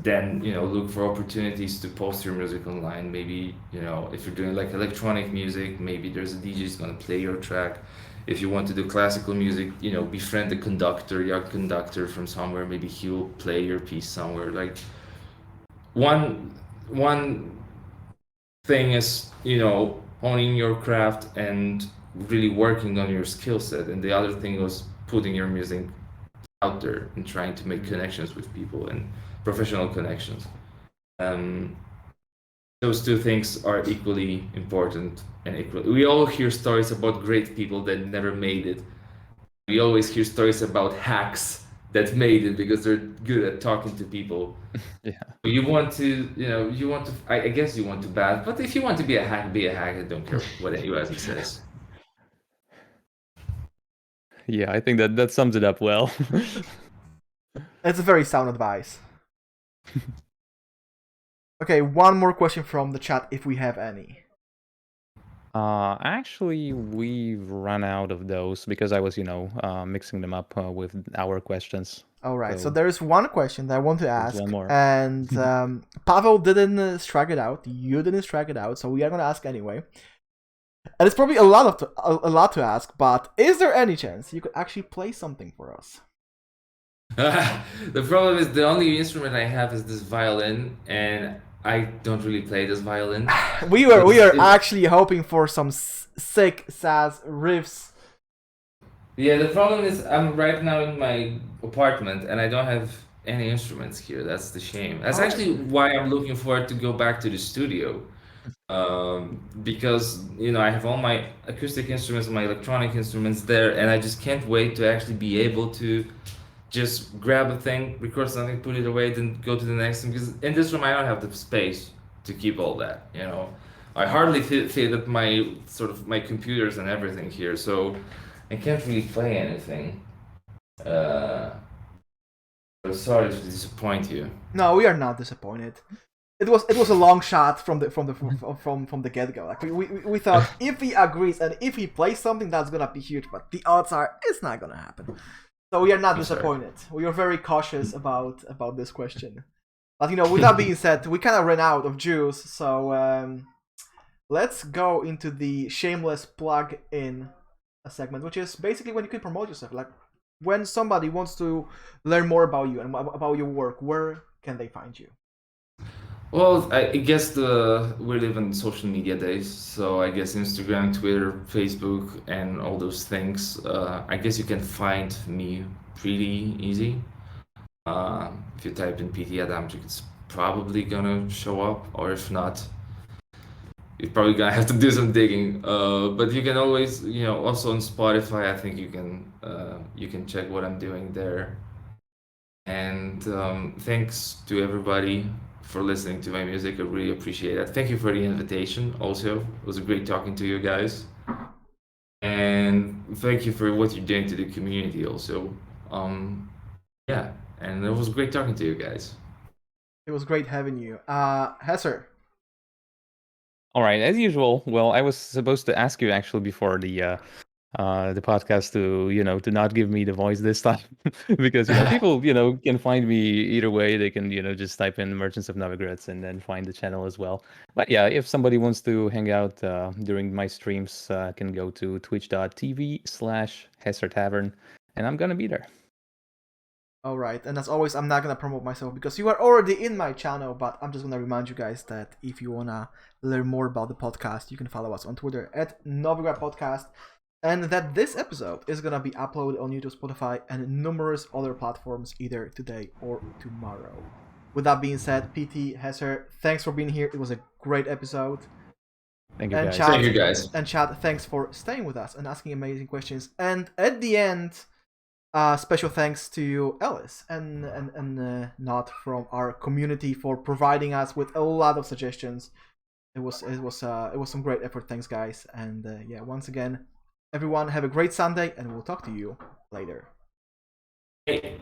Then look for opportunities to post your music online. Maybe if you're doing like electronic music, maybe there's a DJ who's gonna play your track. If you want to do classical music, befriend a young conductor from somewhere. Maybe he'll play your piece somewhere. Like one thing is owning your craft and really working on your skill set, and the other thing was putting your music out there and trying to make connections with people and professional connections. Those two things are equally important and equal. We all hear stories about great people that never made it. We always hear stories about hacks that made it because they're good at talking to people. Yeah. You want to, I guess you want to bad, but if you want to be a hack, be a hack. I don't care what anybody says. Yeah, I think that sums it up well. It's a very sound advice. Okay, one more question from the chat, if we have any. Actually, we've run out of those because I was, mixing them up with our questions. All right. So So- there is one question that I want to ask, one more. and Pavel didn't strike it out. You didn't strike it out, so we are gonna ask anyway. And it's probably a lot to ask, but is there any chance you could actually play something for us? The problem is the only instrument I have is this violin, and I don't really play this violin. We are It's- actually hoping for some sick sass riffs. Yeah, the problem is I'm right now in my apartment and I don't have any instruments here. That's the shame. That's Oh. actually why I'm looking forward to go back to the studio. Because I have all my acoustic instruments and my electronic instruments there, and I just can't wait to actually be able to just grab a thing, record something, put it away, then go to the next thing. Because in this room I don't have the space to keep all that. I hardly fit at my computers and everything here, so I can't really play anything. So sorry to disappoint you. No, we are not disappointed. It was a long shot from the get go. Like we thought if he agrees and if he plays something, that's gonna be huge. But the odds are it's not gonna happen. So we are not disappointed. We are very cautious about this question. But with that being said, we kind of ran out of juice. So let's go into the shameless plug in a segment, which is basically when you can promote yourself. Like when somebody wants to learn more about you and about your work, where can they find you? Well, I guess we live in social media days, so I guess Instagram, Twitter, Facebook, and all those things. I guess you can find me pretty easy. If you type in PT Adamczyk, it's probably gonna show up, or if not, you're probably gonna have to do some digging. But you can always, also on Spotify, I think you can check what I'm doing there. And thanks to everybody for listening to my music. I really appreciate it. Thank you for the invitation also. It was great talking to you guys. And thank you for what you're doing to the community also. Yeah, and it was great talking to you guys. It was great having you. Hesser. All right, as usual. Well, I was supposed to ask you actually before the podcast to not give me the voice this time because people can find me either way. They can just type in Merchants of Novigrad and then find the channel as well. But yeah, if somebody wants to hang out during my streams, can go to twitch.tv/Hesser Tavern, and I'm gonna be there. All right, and as always, I'm not gonna promote myself because you are already in my channel. But I'm just gonna remind you guys that if you wanna learn more about the podcast, you can follow us on Twitter at Novigrad Podcast. And that this episode is going to be uploaded on YouTube, Spotify, and numerous other platforms either today or tomorrow. With that being said, PT, Hesser, thanks for being here. It was a great episode. Thank you, And guys. Thank you, guys. And Chad, thanks for staying with us and asking amazing questions. And at the end, special thanks to Ellis and Not from our community for providing us with a lot of suggestions. It was some great effort. Thanks, guys. And yeah, once again, everyone, have a great Sunday, and we'll talk to you later. Hey.